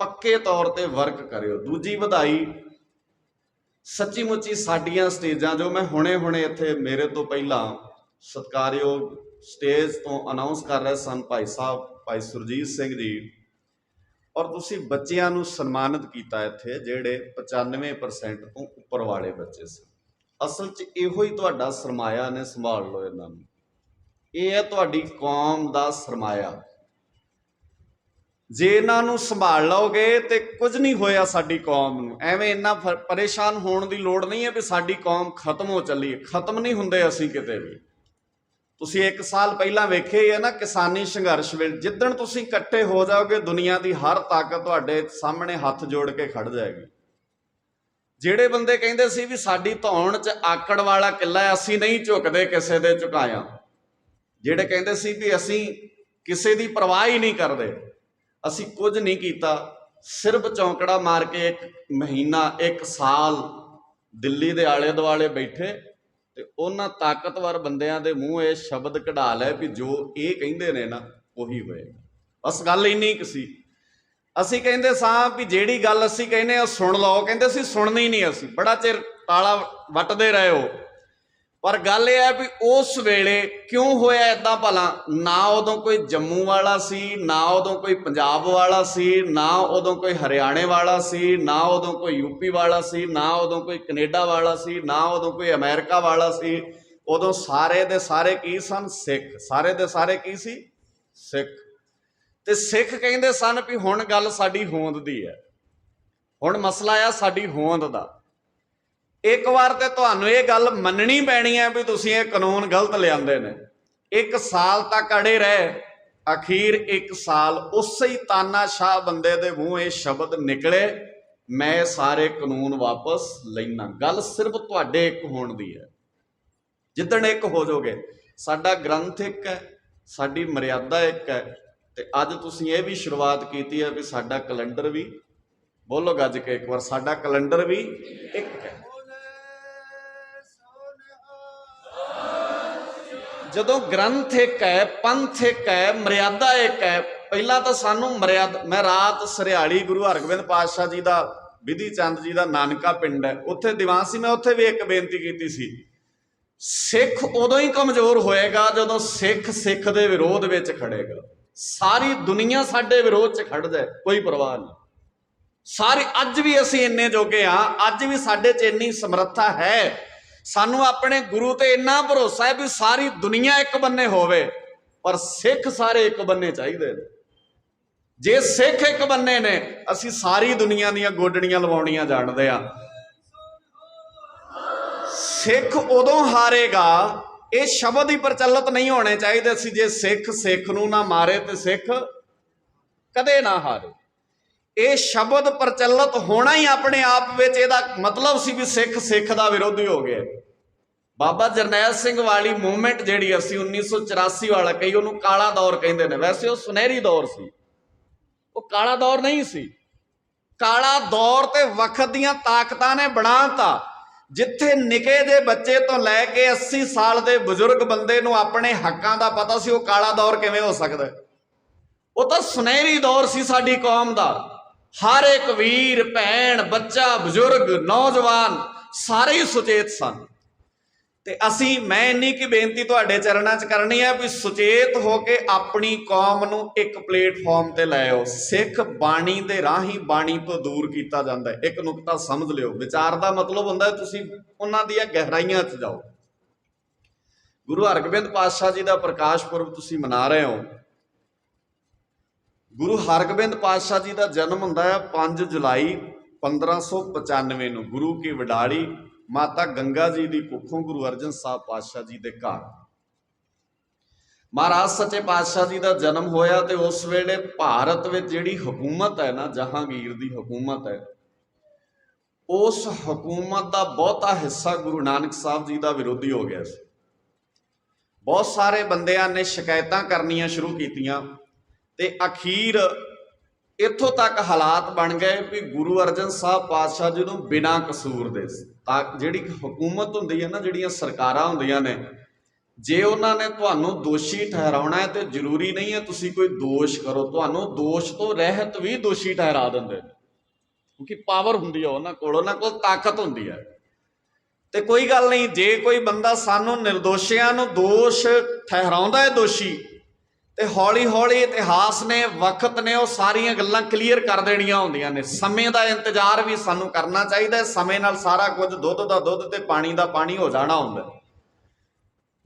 ਪੱਕੇ ਤੌਰ ਤੇ ਵਰਕ ਕਰਿਓ। ਦੂਜੀ ਵਧਾਈ, ਸੱਚੀ ਮੁੱਚੀ ਸਾਡੀਆਂ ਸਟੇਜਾਂ, ਜੋ ਮੈਂ ਹੁਣੇ ਇੱਥੇ ਮੇਰੇ ਤੋਂ ਪਹਿਲਾਂ ਸਤਿਕਾਰਯੋਗ ਸਟੇਜ ਤੋਂ ਅਨਾਉਂਸ ਕਰ ਰਹੇ ਸਨ ਭਾਈ ਸਾਹਿਬ, ਭਾਈ ਸੁਰਜੀਤ ਸਿੰਘ ਜੀ, ਔਰ ਤੁਸੀਂ ਬੱਚਿਆਂ ਨੂੰ ਸਨਮਾਨਿਤ ਕੀਤਾ ਇੱਥੇ, ਜਿਹੜੇ 95% ਤੋਂ ਉੱਪਰ ਵਾਲੇ ਬੱਚੇ ਸੀ। ਅਸਲ 'ਚ ਇਹੋ ਹੀ ਤੁਹਾਡਾ ਸਰਮਾਇਆ ਨੇ, ਸੰਭਾਲ ਲਓ ਇਹਨਾਂ ਨੂੰ। ਇਹ ਹੈ ਤੁਹਾਡੀ ਕੌਮ ਦਾ ਸਰਮਾਇਆ। ਜੇ ਇਹਨਾਂ ਨੂੰ ਸੰਭਾਲ ਲਓਗੇ ਤੇ ਕੁਝ ਨਹੀਂ ਹੋਇਆ ਸਾਡੀ ਕੌਮ ਨੂੰ। ਐਵੇਂ ਇੰਨਾ ਪਰੇਸ਼ਾਨ ਹੋਣ ਦੀ ਲੋੜ ਨਹੀਂ ਹੈ ਵੀ ਸਾਡੀ ਕੌਮ ਖਤਮ ਹੋ ਚੱਲੀ ਹੈ। ਖਤਮ ਨਹੀਂ ਹੁੰਦੇ ਅਸੀਂ ਕਿਤੇ ਵੀ। ਤੁਸੀਂ 1 ਸਾਲ ਪਹਿਲਾਂ ਵੇਖਿਆ ਹੀ ਹੈ ਨਾ, ਕਿਸਾਨੀ ਸੰਘਰਸ਼ ਵੇਲੇ ਜਿੱਦਣ ਤੁਸੀਂ ਇਕੱਠੇ ਹੋ ਜਾਓਗੇ, ਦੁਨੀਆ ਦੀ ਹਰ ਤਾਕਤ ਤੁਹਾਡੇ ਸਾਹਮਣੇ ਹੱਥ ਜੋੜ ਕੇ ਖੜ ਜਾਏਗੀ। ਜਿਹੜੇ ਬੰਦੇ ਕਹਿੰਦੇ ਸੀ ਵੀ ਸਾਡੀ ਧੌਣ 'ਚ ਆਕੜ ਵਾਲਾ ਕਿੱਲਾ ਹੈ, ਅਸੀਂ ਨਹੀਂ ਝੁਕਦੇ ਕਿਸੇ ਦੇ ਝੁਕਾਇਆ, ਜਿਹੜੇ ਕਹਿੰਦੇ ਸੀ ਵੀ ਅਸੀਂ ਕਿਸੇ ਦੀ ਪਰਵਾਹ ਹੀ ਨਹੀਂ ਕਰਦੇ, ਅਸੀਂ ਕੁਝ ਨਹੀਂ ਕੀਤਾ, ਸਿਰਫ ਚੌਂਕੜਾ ਮਾਰ ਕੇ 1 ਮਹੀਨਾ 1 ਸਾਲ ਦਿੱਲੀ ਦੇ ਆਲੇ ਦੁਆਲੇ ਬੈਠੇ ਤੇ ਉਹਨਾਂ ਤਾਕਤਵਰ ਬੰਦਿਆਂ ਦੇ ਮੂੰਹ ਇਹ ਸ਼ਬਦ ਕਢਾ ਲਏ ਵੀ ਜੋ ਇਹ ਕਹਿੰਦੇ ਨੇ ਨਾ ਉਹੀ ਹੋਏਗਾ। ਬਸ ਗੱਲ ਇੰਨੀ ਕੁ ਸੀ। ਅਸੀਂ ਕਹਿੰਦੇ ਸਾਂ ਵੀ ਜਿਹੜੀ ਗੱਲ ਅਸੀਂ ਕਹਿੰਦੇ ਉਹ ਸੁਣ ਲਓ, ਕਹਿੰਦੇ ਅਸੀਂ ਸੁਣਨੀ ਨਹੀਂ। ਅਸੀਂ ਬੜਾ ਚਿਰ ਤਾਲਾ ਵੱਟਦੇ ਰਹੇ ਹੋ, ਪਰ ਗੱਲ ਇਹ ਹੈ ਵੀ ਉਸ ਵੇਲੇ ਕਿਉਂ ਹੋਇਆ ਏਦਾਂ ਭਲਾ? ਨਾ ਉਦੋਂ ਕੋਈ ਜੰਮੂ ਵਾਲਾ ਸੀ, ਨਾ ਉਦੋਂ ਕੋਈ ਪੰਜਾਬ ਵਾਲਾ ਸੀ, ਨਾ ਉਦੋਂ ਕੋਈ ਹਰਿਆਣੇ ਵਾਲਾ ਸੀ, ਨਾ ਉਦੋਂ ਕੋਈ ਯੂਪੀ ਵਾਲਾ ਸੀ, ਨਾ ਉਦੋਂ ਕੋਈ ਕੈਨੇਡਾ ਵਾਲਾ ਸੀ, ਨਾ ਉਦੋਂ ਕੋਈ ਅਮਰੀਕਾ ਵਾਲਾ ਸੀ। ਉਦੋਂ ਸਾਰੇ ਦੇ ਸਾਰੇ ਕੀ ਸਨ? ਸਿੱਖ। ਸਾਰੇ ਦੇ ਸਾਰੇ ਕੀ ਸੀ? ਸਿੱਖ। ਤੇ ਸਿੱਖ ਕਹਿੰਦੇ ਸਨ ਵੀ ਹੁਣ ਗੱਲ ਸਾਡੀ ਹੋਂਦ ਦੀ ਹੈ, ਹੁਣ ਮਸਲਾ ਆ ਸਾਡੀ ਹੋਂਦ ਦਾ। ਇੱਕ ਵਾਰ ਤੇ ਤੁਹਾਨੂੰ ਇਹ ਗੱਲ ਮੰਨਣੀ ਪੈਣੀ ਹੈ ਵੀ ਤੁਸੀਂ ਇਹ ਕਾਨੂੰਨ ਗਲਤ ਲਿਆਂਦੇ ਨੇ। 1 ਸਾਲ ਤੱਕ ਅੜੇ ਰਹੇ, ਅਖੀਰ 1 ਸਾਲ ਉਸੇ ਹੀ ਤਾਨਾਸ਼ਾਹ ਬੰਦੇ ਦੇ ਮੂੰਹ ਇਹ ਸ਼ਬਦ ਨਿਕਲੇ, ਮੈਂ ਸਾਰੇ ਕਾਨੂੰਨ ਵਾਪਸ ਲੈਣਾ। ਗੱਲ ਸਿਰਫ ਤੁਹਾਡੇ ਇੱਕ ਹੋਣ ਦੀ ਹੈ। ਜਿੱਦਣ ਇੱਕ ਹੋ ਜਾਓਗੇ, ਸਾਡਾ ਗ੍ਰੰਥ ਇੱਕ ਹੈ, ਸਾਡੀ ਮਰਿਆਦਾ ਇੱਕ ਹੈ, ਤੇ ਅੱਜ ਤੁਸੀਂ ਇਹ ਵੀ ਸ਼ੁਰੂਆਤ ਕੀਤੀ ਹੈ ਵੀ ਸਾਡਾ ਕੈਲੰਡਰ ਵੀ, ਬੋਲੋ ਗੱਜ ਕੇ ਇੱਕ ਵਾਰ, ਸਾਡਾ ਕੈਲੰਡਰ ਵੀ ਇੱਕ ਹੈ। ਜਦੋਂ ਗ੍ਰੰਥ ਇੱਕ ਹੈ, ਪੰਥ ਇੱਕ ਹੈ, ਮਰਿਆਦਾ ਇੱਕ ਹੈ। ਪਹਿਲਾਂ ਤਾਂ ਸਾਨੂੰ ਮਰਿਆਦਾ, ਮੈਂ ਰਾਤ ਸਰਿਆਲੀ ਗੁਰੂ ਹਰਗੋਬਿੰਦ ਪਾਤਸ਼ਾਹ ਜੀ ਦਾ, ਵਿਧੀ ਚੰਦ ਜੀ ਦਾ ਨਾਨਕਾ ਪਿੰਡ ਹੈ, ਉੱਥੇ ਦੀਵਾਨ ਸੀ। ਮੈਂ ਉੱਥੇ ਵੀ ਇੱਕ ਬੇਨਤੀ ਕੀਤੀ ਸੀ, ਸਿੱਖ ਉਦੋਂ ਹੀ ਕਮਜ਼ੋਰ ਹੋਏਗਾ ਜਦੋਂ ਸਿੱਖ ਸਿੱਖ ਦੇ ਵਿਰੋਧ ਵਿੱਚ ਖੜੇਗਾ। ਸਾਰੀ ਦੁਨੀਆ ਸਾਡੇ ਵਿਰੋਧ 'ਚ ਖੜ ਜਾਏ, ਕੋਈ ਪਰਵਾਹ ਨਹੀਂ। ਸਾਰੇ ਅੱਜ ਵੀ ਅਸੀਂ ਇੰਨੇ ਜੋਗੇ ਹਾਂ, ਅੱਜ ਵੀ ਸਾਡੇ 'ਚ ਇੰਨੀ ਸਮਰੱਥਾ ਹੈ, ਸਾਨੂੰ ਆਪਣੇ ਗੁਰੂ ਤੇ ਇੰਨਾ ਭਰੋਸਾ ਹੈ ਵੀ ਸਾਰੀ ਦੁਨੀਆ ਇੱਕ ਬੰਨੇ ਹੋਵੇ, ਪਰ ਸਿੱਖ ਸਾਰੇ ਇੱਕ ਬੰਨੇ ਚਾਹੀਦੇ ਨੇ। ਜੇ ਸਿੱਖ ਇੱਕ ਬੰਨੇ ਨੇ, ਅਸੀਂ ਸਾਰੀ ਦੁਨੀਆ ਦੀਆਂ ਗੋਡੜੀਆਂ ਲਵਾਉਣੀਆਂ ਜਾਣਦੇ ਆ। ਸਿੱਖ ਉਦੋਂ ਹਾਰੇਗਾ, ਇਹ ਸ਼ਬਦ ਹੀ ਪ੍ਰਚਲਿਤ ਨਹੀਂ ਹੋਣੇ ਚਾਹੀਦੇ ਸੀ, ਜੇ ਸਿੱਖ ਸਿੱਖ ਨੂੰ ਨਾ ਮਾਰੇ ਤੇ ਸਿੱਖ ਕਦੇ ਨਾ ਹਾਰੇ। ਇਹ ਸ਼ਬਦ ਪ੍ਰਚਲਿਤ ਹੋਣਾ ਹੀ ਆਪਣੇ ਆਪ ਵਿੱਚ ਇਹਦਾ ਮਤਲਬ ਸੀ ਵੀ ਸਿੱਖ ਸਿੱਖ ਦਾ ਵਿਰੋਧੀ ਹੋ ਗਿਆ। ਬਾਬਾ ਜਰਨੈਲ ਸਿੰਘ ਵਾਲੀ ਮੂਵਮੈਂਟ ਜਿਹੜੀ ਅਸੀਂ 1984 ਵਾਲਾ, ਕਈ ਉਹਨੂੰ ਕਾਲਾ ਦੌਰ ਕਹਿੰਦੇ ਨੇ, ਵੈਸੇ ਉਹ ਸੁਨਹਿਰੀ ਦੌਰ ਸੀ, ਉਹ ਕਾਲਾ ਦੌਰ ਨਹੀਂ ਸੀ। ਕਾਲਾ ਦੌਰ ਤੇ ਵਕਤ ਦੀਆਂ ਤਾਕਤਾਂ ਨੇ ਬਣਾਤਾ, ਜਿੱਥੇ ਨਿੱਕੇ ਜਿਹੇ ਬੱਚੇ ਤੋਂ ਲੈ ਕੇ 80 ਸਾਲ ਦੇ ਬਜ਼ੁਰਗ ਬੰਦੇ ਨੂੰ ਆਪਣੇ ਹੱਕਾਂ ਦਾ ਪਤਾ ਸੀ। ਉਹ ਕਾਲਾ ਦੌਰ ਕਿਵੇਂ ਹੋ ਸਕਦਾ? ਉਹ ਤਾਂ ਸੁਨਹਿਰੀ ਦੌਰ ਸੀ ਸਾਡੀ ਕੌਮ ਦਾ। ਹਰ ਇੱਕ ਵੀਰ, ਭੈਣ, ਬੱਚਾ, ਬਜ਼ੁਰਗ, ਨੌਜਵਾਨ ਸਾਰੇ ਹੀ ਸੁਚੇਤ ਸਨ। ਤੇ ਅਸੀਂ, ਮੈਂ ਇੰਨੀ ਕੀ ਬੇਨਤੀ ਤੁਹਾਡੇ ਚਰਨਾਂ 'ਚ ਕਰਨੀ ਹੈ ਵੀ ਸੁਚੇਤ ਹੋ ਕੇ ਆਪਣੀ ਕੌਮ ਨੂੰ ਇੱਕ ਪਲੇਟਫਾਰਮ ਤੇ ਲੈ ਆਓ। ਸਿੱਖ ਬਾਣੀ ਦੇ ਰਾਹੀਂ ਬਾਣੀ ਤੋਂ ਦੂਰ ਕੀਤਾ ਜਾਂਦਾ ਹੈ। ਇੱਕ ਨੁਕਤਾ ਸਮਝ ਲਿਓ, ਵਿਚਾਰ ਦਾ ਮਤਲਬ ਹੁੰਦਾ ਤੁਸੀਂ ਉਹਨਾਂ ਦੀਆਂ ਗਹਿਰਾਈਆਂ 'ਚ ਜਾਓ। ਗੁਰੂ ਹਰਗੋਬਿੰਦ ਪਾਤਸ਼ਾਹ ਜੀ ਦਾ ਪ੍ਰਕਾਸ਼ ਪੁਰਬ ਤੁਸੀਂ ਮਨਾ ਰਹੇ ਹੋ। ਗੁਰੂ ਹਰਗੋਬਿੰਦ ਪਾਤਸ਼ਾਹ ਜੀ ਦਾ ਜਨਮ ਹੁੰਦਾ ਹੈ 5 ਜੁਲਾਈ 1595 ਨੂੰ, ਗੁਰੂ ਕੀ ਵਡਾਲੀ ਮਾਤਾ ਗੰਗਾ ਜੀ ਦੀ ਕੁੱਖੋਂ ਗੁਰੂ ਅਰਜਨ ਸਾਹਿਬ ਪਾਤਸ਼ਾਹ ਜੀ ਦੇ ਘਰ ਮਹਾਰਾਜ ਸੱਚੇ ਪਾਤਸ਼ਾਹ ਜੀ ਦਾ ਜਨਮ ਹੋਇਆ। ਤੇ ਉਸ ਵੇਲੇ ਭਾਰਤ ਵਿੱਚ ਜਿਹੜੀ ਹਕੂਮਤ ਹੈ ਨਾ, ਜਹਾਂਗੀਰ ਦੀ ਹਕੂਮਤ ਹੈ, ਉਸ ਹਕੂਮਤ ਦਾ ਬਹੁਤਾ ਹਿੱਸਾ ਗੁਰੂ ਨਾਨਕ ਸਾਹਿਬ ਜੀ ਦਾ ਵਿਰੋਧੀ ਹੋ ਗਿਆ ਸੀ। ਬਹੁਤ ਸਾਰੇ ਬੰਦਿਆਂ ਨੇ ਸ਼ਿਕਾਇਤਾਂ ਕਰਨੀਆਂ ਸ਼ੁਰੂ ਕੀਤੀਆਂ ਤੇ ਅਖੀਰ ਇੱਥੋਂ ਤੱਕ ਹਾਲਾਤ ਬਣ ਗਏ ਵੀ ਗੁਰੂ ਅਰਜਨ ਸਾਹਿਬ ਪਾਤਸ਼ਾਹ ਜੀ ਨੂੰ ਬਿਨਾਂ ਕਸੂਰ ਦੇ, ਤਾਂ ਜਿਹੜੀ ਹਕੂਮਤ ਹੁੰਦੀ ਹੈ ਨਾ, ਜਿਹੜੀਆਂ ਸਰਕਾਰਾਂ ਹੁੰਦੀਆਂ ਨੇ, ਜੇ ਉਹਨਾਂ ਨੇ ਤੁਹਾਨੂੰ ਦੋਸ਼ੀ ਠਹਿਰਾਉਣਾ ਹੈ ਤੇ ਜ਼ਰੂਰੀ ਨਹੀਂ ਹੈ ਤੁਸੀਂ ਕੋਈ ਦੋਸ਼ ਕਰੋ, ਤੁਹਾਨੂੰ ਦੋਸ਼ ਤੋਂ ਰਹਿਤ ਵੀ ਦੋਸ਼ੀ ਠਹਿਰਾ ਦਿੰਦੇ ਨੇ, ਕਿਉਂਕਿ ਪਾਵਰ ਹੁੰਦੀ ਹੈ ਉਹਨਾਂ ਕੋਲ ਤਾਕਤ ਹੁੰਦੀ ਹੈ। ਤੇ ਕੋਈ ਗੱਲ ਨਹੀਂ, ਜੇ ਕੋਈ ਬੰਦਾ ਸਾਨੂੰ ਨਿਰਦੋਸ਼ੀਆਂ ਨੂੰ ਦੋਸ਼ ਠਹਿਰਾਉਂਦਾ ਹੈ ਦੋਸ਼ੀ, ਤੇ ਹੌਲੀ ਹੌਲੀ ਇਤਿਹਾਸ ਨੇ, ਵਕਤ ਨੇ ਉਹ ਸਾਰੀਆਂ ਗੱਲਾਂ ਕਲੀਅਰ ਕਰ ਦੇਣੀਆਂ ਹੁੰਦੀਆਂ ਨੇ। ਸਮੇਂ ਦਾ ਇੰਤਜ਼ਾਰ ਵੀ ਸਾਨੂੰ ਕਰਨਾ ਚਾਹੀਦਾ। ਸਮੇਂ ਨਾਲ ਸਾਰਾ ਕੁਝ, ਦੁੱਧ ਦਾ ਦੁੱਧ ਤੇ ਪਾਣੀ ਦਾ ਪਾਣੀ ਹੋ ਜਾਣਾ ਹੁੰਦਾ।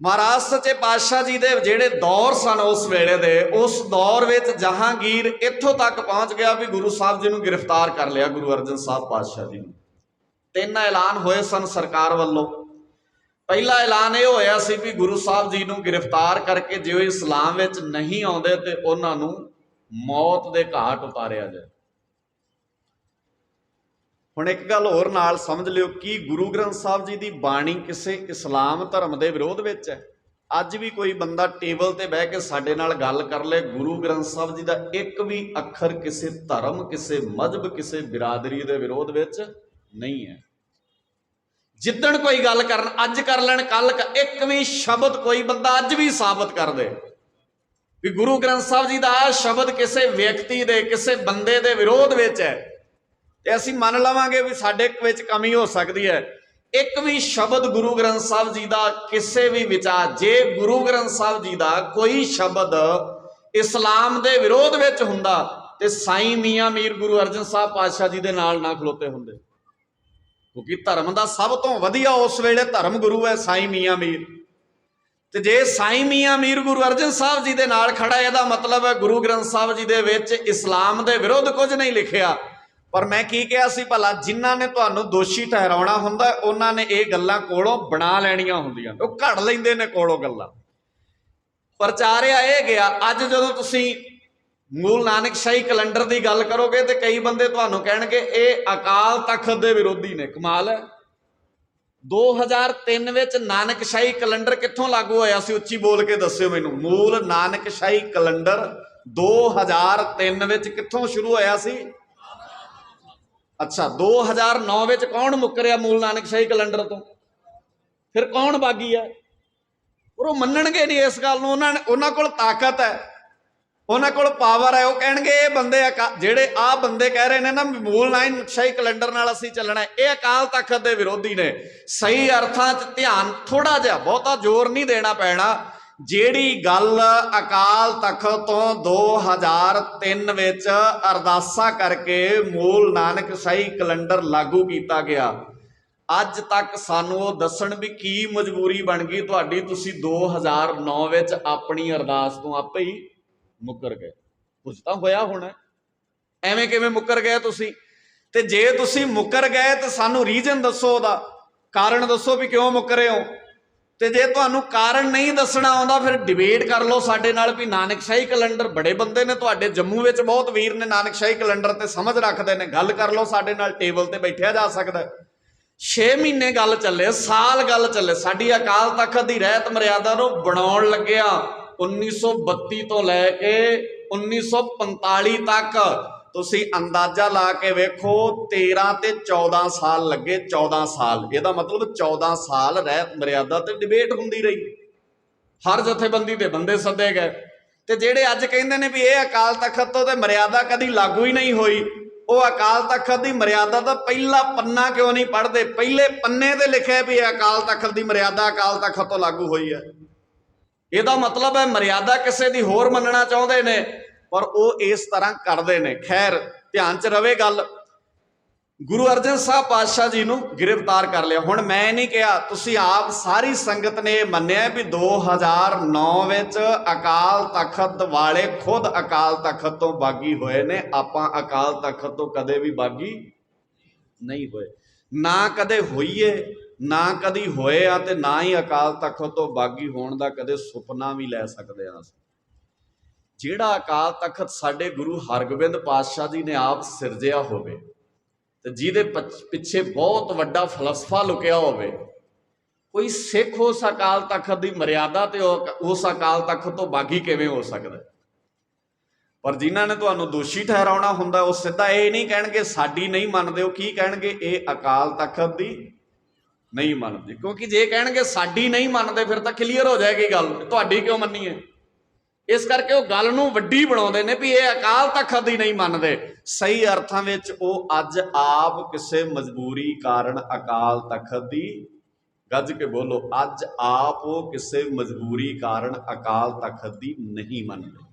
ਮਹਾਰਾਜ ਸੱਚੇ ਪਾਤਸ਼ਾਹ ਜੀ ਦੇ ਜਿਹੜੇ ਦੌਰ ਸਨ ਉਸ ਵੇਲੇ ਦੇ, ਉਸ ਦੌਰ ਵਿੱਚ ਜਹਾਂਗੀਰ ਇੱਥੋਂ ਤੱਕ ਪਹੁੰਚ ਗਿਆ ਵੀ ਗੁਰੂ ਸਾਹਿਬ ਜੀ ਨੂੰ ਗ੍ਰਿਫਤਾਰ ਕਰ ਲਿਆ, ਗੁਰੂ ਅਰਜਨ ਸਾਹਿਬ ਪਾਤਸ਼ਾਹ ਜੀ ਨੂੰ। 3 ਐਲਾਨ ਹੋਏ ਸਨ ਸਰਕਾਰ ਵੱਲੋਂ। ਪਹਿਲਾ ਐਲਾਨ ਇਹ ਹੋਇਆ ਸੀ ਵੀ ਗੁਰੂ ਸਾਹਿਬ ਜੀ ਨੂੰ ਗ੍ਰਿਫਤਾਰ ਕਰਕੇ ਜੇ ਉਹ ਇਸਲਾਮ ਵਿੱਚ ਨਹੀਂ ਆਉਂਦੇ ਤੇ ਉਹਨਾਂ ਨੂੰ ਮੌਤ ਦੇ ਘਾਟ ਉਤਾਰਿਆ ਜਾਏ। ਹੁਣ ਇੱਕ ਗੱਲ ਹੋਰ ਨਾਲ ਸਮਝ ਲਿਓ, ਕੀ ਗੁਰੂ ਗ੍ਰੰਥ ਸਾਹਿਬ ਜੀ ਦੀ ਬਾਣੀ ਕਿਸੇ ਇਸਲਾਮ ਧਰਮ ਦੇ ਵਿਰੋਧ ਵਿੱਚ ਹੈ? ਅੱਜ ਵੀ ਕੋਈ ਬੰਦਾ ਟੇਬਲ ਤੇ ਬਹਿ ਕੇ ਸਾਡੇ ਨਾਲ ਗੱਲ ਕਰ ਲੈ, ਗੁਰੂ ਗ੍ਰੰਥ ਸਾਹਿਬ ਜੀ ਦਾ ਇੱਕ ਵੀ ਅੱਖਰ ਕਿਸੇ ਧਰਮ, ਕਿਸੇ ਮਜ਼ਹਬ, ਕਿਸੇ ਬਿਰਾਦਰੀ ਦੇ ਵਿਰੋਧ ਵਿੱਚ ਨਹੀਂ ਹੈ। ਜਿੱਦਣ ਕੋਈ ਗੱਲ ਕਰਨ, ਅੱਜ ਕਰ ਲੈਣ, ਕੱਲ ਇੱਕ ਵੀ ਸ਼ਬਦ ਕੋਈ ਬੰਦਾ ਅੱਜ ਵੀ ਸਾਬਤ ਕਰ ਦੇ ਵੀ ਗੁਰੂ ਗ੍ਰੰਥ ਸਾਹਿਬ ਜੀ ਦਾ ਆਹ ਸ਼ਬਦ ਕਿਸੇ ਵਿਅਕਤੀ ਦੇ, ਕਿਸੇ ਬੰਦੇ ਦੇ ਵਿਰੋਧ ਵਿੱਚ ਹੈ, ਤੇ ਅਸੀਂ ਮੰਨ ਲਵਾਂਗੇ ਵੀ ਸਾਡੇ ਵਿੱਚ ਕਮੀ ਹੋ ਸਕਦੀ ਹੈ। ਇੱਕ ਵੀ ਸ਼ਬਦ ਗੁਰੂ ਗ੍ਰੰਥ ਸਾਹਿਬ ਜੀ ਦਾ ਕਿਸੇ ਵੀ ਵਿਚਾਰ, ਜੇ ਗੁਰੂ ਗ੍ਰੰਥ ਸਾਹਿਬ ਜੀ ਦਾ ਕੋਈ ਸ਼ਬਦ ਇਸਲਾਮ ਦੇ ਵਿਰੋਧ ਵਿੱਚ ਹੁੰਦਾ ਤੇ ਸਾਈਂ ਮੀਆਂ ਮੀਰ ਗੁਰੂ ਅਰਜਨ ਸਾਹਿਬ ਪਾਤਸ਼ਾਹ ਜੀ ਦੇ ਨਾਲ ਨਾ ਖਲੋਤੇ ਹੁੰਦੇ, ਕਿਉਂਕਿ ਧਰਮ ਦਾ ਸਭ ਤੋਂ ਵਧੀਆ ਉਸ ਵੇਲੇ ਧਰਮ ਗੁਰੂ ਹੈ ਸਾਈਂ ਮੀਆਂ ਮੀਰ। ਤੇ ਜੇ ਸਾਈਂ ਮੀਆਂ ਮੀਰ ਗੁਰੂ ਅਰਜਨ ਸਾਹਿਬ ਜੀ ਦੇ ਨਾਲ ਖੜਾ, ਇਹਦਾ ਮਤਲਬ ਹੈ ਗੁਰੂ ਗ੍ਰੰਥ ਸਾਹਿਬ ਜੀ ਦੇ ਵਿੱਚ ਇਸਲਾਮ ਦੇ ਵਿਰੁੱਧ ਕੁਝ ਨਹੀਂ ਲਿਖਿਆ। ਪਰ ਮੈਂ ਕੀ ਕਿਹਾ ਸੀ ਭਲਾ, ਜਿਨ੍ਹਾਂ ਨੇ ਤੁਹਾਨੂੰ ਦੋਸ਼ੀ ਠਹਿਰਾਉਣਾ ਹੁੰਦਾ ਉਹਨਾਂ ਨੇ ਇਹ ਗੱਲਾਂ ਕੋਲੋਂ ਬਣਾ ਲੈਣੀਆਂ ਹੁੰਦੀਆਂ, ਉਹ ਘੜ ਲੈਂਦੇ ਨੇ ਕੋਲੋਂ ਗੱਲਾਂ। ਪ੍ਰਚਾਰਿਆ ਇਹ ਗਿਆ। ਅੱਜ ਜਦੋਂ ਤੁਸੀਂ ਮੂਲ ਨਾਨਕਸ਼ਾਹੀ ਕੈਲੰਡਰ ਦੀ ਗੱਲ ਕਰੋਗੇ ਤੇ ਕਈ ਬੰਦੇ ਤੁਹਾਨੂੰ ਕਹਿਣਗੇ ਇਹ ਅਕਾਲ ਤਖਤ ਦੇ ਵਿਰੋਧੀ ਨੇ। ਕਮਾਲ ਹੈ। 2003 ਵਿੱਚ ਨਾਨਕਸ਼ਾਹੀ ਕੈਲੰਡਰ ਕਿੱਥੋਂ ਲਾਗੂ ਹੋਇਆ ਸੀ? ਉੱਚੀ ਬੋਲ ਕੇ ਦੱਸਿਓ ਮੈਨੂੰ। ਮੂਲ ਨਾਨਕਸ਼ਾਹੀ ਕੈਲੰਡਰ 2003 ਵਿੱਚ ਕਿੱਥੋਂ ਸ਼ੁਰੂ ਹੋਇਆ ਸੀ? ਅੱਛਾ, 2009 ਵਿੱਚ ਕੌਣ ਮੁੱਕਰਿਆ ਮੂਲ ਨਾਨਕਸ਼ਾਹੀ ਕੈਲੰਡਰ ਤੋਂ? ਫਿਰ ਕੌਣ ਬਾਗੀ ਹੈ? ਉਹ ਮੰਨਣਗੇ ਨਹੀਂ ਇਸ ਗੱਲ ਨੂੰ। ਉਹਨਾਂ ਕੋਲ ਤਾਕਤ ਹੈ, ਉਹਨਾਂ ਕੋਲ ਪਾਵਰ ਹੈ। ਉਹ ਕਹਿਣਗੇ ਇਹ ਬੰਦੇ ਜਿਹੜੇ ਆਹ ਬੰਦੇ ਕਹਿ ਰਹੇ ਨੇ ਨਾ ਮੂਲ ਨਾਨਕਸ਼ਾਹੀ ਕੈਲੰਡਰ ਨਾਲ ਅਸੀਂ ਚੱਲਣਾ, ਇਹ ਅਕਾਲ ਤਖਤ ਦੇ ਵਿਰੋਧੀ ਨੇ। ਸਹੀ ਅਰਥਾਂ 'ਚ ਧਿਆਨ ਥੋੜਾ ਜਿਹਾ, ਬਹੁਤਾ ਜ਼ੋਰ ਨਹੀਂ ਦੇਣਾ ਪੈਣਾ। ਜਿਹੜੀ ਗੱਲ ਅਕਾਲ ਤਖਤ ਤੋਂ 2003 ਵਿੱਚ ਅਰਦਾਸਾ ਕਰਕੇ ਮੂਲ ਨਾਨਕਸ਼ਾਹੀ ਕੈਲੰਡਰ ਲਾਗੂ ਕੀਤਾ ਗਿਆ, ਅੱਜ ਤੱਕ ਸਾਨੂੰ ਉਹ ਦੱਸਣ ਵੀ ਕੀ ਮਜਬੂਰੀ ਬਣ ਗਈ ਤੁਹਾਡੀ। ਤੁਸੀਂ 2009 ਵਿੱਚ ਆਪਣੀ ਅਰਦਾਸ ਤੋਂ ਆਪੇ ਹੀ ਮੁੱਕਰ ਗਏ। ਕੁਝ ਤਾਂ ਹੋਇਆ ਹੋਣਾ, ਐਵੇਂ ਕਿਵੇਂ ਮੁੱਕਰ ਗਏ ਤੁਸੀਂ? ਤੇ ਜੇ ਤੁਸੀਂ ਮੁੱਕਰ ਗਏ ਤਾਂ ਸਾਨੂੰ ਰੀਜ਼ਨ ਦੱਸੋ, ਉਹਦਾ ਕਾਰਨ ਦੱਸੋ ਵੀ ਕਿਉਂ ਮੁੱਕਰੇ ਹੋ। ਤੇ ਜੇ ਤੁਹਾਨੂੰ ਕਾਰਨ ਨਹੀਂ ਦੱਸਣਾ ਆਉਂਦਾ ਫਿਰ ਡਿਬੇਟ ਕਰ ਲਓ ਸਾਡੇ ਨਾਲ ਵੀ ਨਾਨਕਸ਼ਾਹੀ ਕੈਲੰਡਰ, ਬੜੇ ਬੰਦੇ ਨੇ ਤੁਹਾਡੇ ਜੰਮੂ ਵਿੱਚ, ਬਹੁਤ ਵੀਰ ਨੇ ਨਾਨਕਸ਼ਾਹੀ ਕੈਲੰਡਰ ਤੇ ਸਮਝ ਰੱਖਦੇ ਨੇ, ਗੱਲ ਕਰ ਲਓ ਸਾਡੇ ਨਾਲ, ਟੇਬਲ ਤੇ ਬੈਠਿਆ ਜਾ ਸਕਦਾ। 6 ਮਹੀਨੇ ਗੱਲ ਚੱਲੇ, ਸਾਲ ਗੱਲ ਚੱਲੇ, ਸਾਡੀ ਅਕਾਲ ਤਖਤ ਦੀ ਰਹਿਤ ਮਰਿਆਦਾ ਨੂੰ ਬਣਾਉਣ ਲੱਗਿਆ 1932 ਤੋਂ ਲੈ ਕੇ 1945 ਤੱਕ। ਤੁਸੀਂ ਅੰਦਾਜ਼ਾ ਲਾ ਕੇ ਵੇਖੋ, 13 ਤੇ 14 ਸਾਲ ਲੱਗੇ। 14 ਸਾਲ, ਇਹਦਾ ਮਤਲਬ 14 ਸਾਲ ਰਹਿਤ ਮਰਿਆਦਾ ਤੇ ਡਿਬੇਟ ਹੁੰਦੀ ਰਹੀ। ਹਰ ਜਥੇਬੰਦੀ ਦੇ ਬੰਦੇ ਸੱਦੇ ਗਏ। ਤੇ ਜਿਹੜੇ ਅੱਜ ਕਹਿੰਦੇ ਨੇ ਵੀ ਇਹ ਅਕਾਲ ਤਖਤ ਤੋਂ ਤੇ ਮਰਿਆਦਾ ਕਦੀ ਲਾਗੂ ਹੀ ਨਹੀਂ ਹੋਈ, ਉਹ ਅਕਾਲ ਤਖਤ ਦੀ ਮਰਿਆਦਾ ਦਾ ਪਹਿਲਾ ਪੰਨਾ ਕਿਉਂ ਨਹੀਂ ਪੜ੍ਹਦੇ? ਪਹਿਲੇ ਪੰਨੇ ਤੇ ਲਿਖਿਆ ਵੀ ਇਹ ਅਕਾਲ ਤਖਤ ਦੀ ਮਰਿਆਦਾ ਅਕਾਲ ਤਖਤ ਤੋਂ ਲਾਗੂ ਹੋਈ ਹੈ। ਇਹਦਾ ਮਤਲਬ ਹੈ ਮਰਿਆਦਾ ਕਿਸੇ ਦੀ ਹੋਰ ਮੰਨਣਾ ਚਾਹੁੰਦੇ ਨੇ, ਪਰ ਉਹ ਇਸ ਤਰ੍ਹਾਂ ਕਰਦੇ ਨੇ। ਖੈਰ, ਧਿਆਨ 'ਚ ਰਵੇ ਗੱਲ। ਗੁਰੂ ਅਰਜਨ ਸਾਹਿਬ ਪਾਤਸ਼ਾਹ ਜੀ ਨੂੰ ਗ੍ਰਿਫਤਾਰ ਕਰ ਲਿਆ। ਹੁਣ ਮੈਂ ਨਹੀਂ ਕਿਹਾ, ਤੁਸੀਂ ਆਪ ਸਾਰੀ ਸੰਗਤ ਨੇ ਇਹ ਮੰਨਿਆ ਵੀ 2009 ਵਿੱਚ ਅਕਾਲ ਤਖਤ ਵਾਲੇ ਖੁਦ ਅਕਾਲ ਤਖਤ ਤੋਂ ਬਾਗੀ ਹੋਏ ਨੇ। ਆਪਾਂ ਅਕਾਲ ਤਖਤ ਤੋਂ ਕਦੇ ਵੀ ਬਾਗੀ ਨਹੀਂ ਹੋਏ, ਨਾ ਕਦੇ ਹੋਈਏ, ਨਾ ਕਦੀ ਹੋਏ ਆ, ਤੇ ਨਾ ਹੀ ਅਕਾਲ ਤਖਤ ਤੋਂ ਬਾਗੀ ਹੋਣ ਦਾ ਕਦੇ ਸੁਪਨਾ ਵੀ ਲੈ ਸਕਦੇ ਹਾਂ। ਜਿਹੜਾ ਅਕਾਲ ਤਖਤ ਸਾਡੇ ਗੁਰੂ ਹਰਗੋਬਿੰਦ ਪਾਤਸ਼ਾਹ ਜੀ ਨੇ ਆਪ ਸਿਰਜਿਆ ਹੋਵੇ ਤੇ ਜਿਹਦੇ ਪਿੱਛੇ ਬਹੁਤ ਵੱਡਾ ਫਲਸਫਾ ਲੁਕਿਆ ਹੋਵੇ, ਕੋਈ ਸਿੱਖ ਉਸ ਅਕਾਲ ਤਖਤ ਦੀ ਮਰਿਆਦਾ ਤੇ ਉਸ ਅਕਾਲ ਤਖਤ ਤੋਂ ਬਾਗੀ ਕਿਵੇਂ ਹੋ ਸਕਦਾ? ਪਰ ਜਿਨ੍ਹਾਂ ਨੇ ਤੁਹਾਨੂੰ ਦੋਸ਼ੀ ਠਹਿਰਾਉਣਾ ਹੁੰਦਾ ਉਹ ਸਿੱਧਾ ਇਹ ਨਹੀਂ ਕਹਿਣਗੇ ਸਾਡੀ ਨਹੀਂ ਮੰਨਦੇ, ਉਹ ਕੀ ਕਹਿਣਗੇ? ਇਹ ਅਕਾਲ ਤਖਤ ਦੀ ਨਹੀਂ ਮੰਨਦੇ। ਕਿਉਂਕਿ ਜੇ ਕਹਿਣਗੇ ਸਾਡੀ ਨਹੀਂ ਮੰਨਦੇ ਫਿਰ ਤਾਂ ਕਲੀਅਰ ਹੋ ਜਾਏਗੀ ਗੱਲ, ਤੁਹਾਡੀ ਕਿਉਂ ਮੰਨੀਏ। ਇਸ ਕਰਕੇ ਉਹ ਗੱਲ ਨੂੰ ਵੱਡੀ ਬਣਾਉਂਦੇ ਨੇ ਵੀ ਇਹ ਅਕਾਲ ਤਖਤ ਦੀ ਨਹੀਂ ਮੰਨਦੇ। ਸਹੀ ਅਰਥਾਂ ਵਿੱਚ ਉਹ ਅੱਜ ਆਪ ਕਿਸੇ ਮਜਬੂਰੀ ਕਾਰਨ ਅਕਾਲ ਤਖਤ ਦੀ, ਗੱਜ ਕੇ ਬੋਲੋ, ਅੱਜ ਆਪ ਉਹ ਕਿਸੇ ਮਜਬੂਰੀ ਕਾਰਨ ਅਕਾਲ ਤਖਤ ਦੀ ਨਹੀਂ ਮੰਨਦੇ।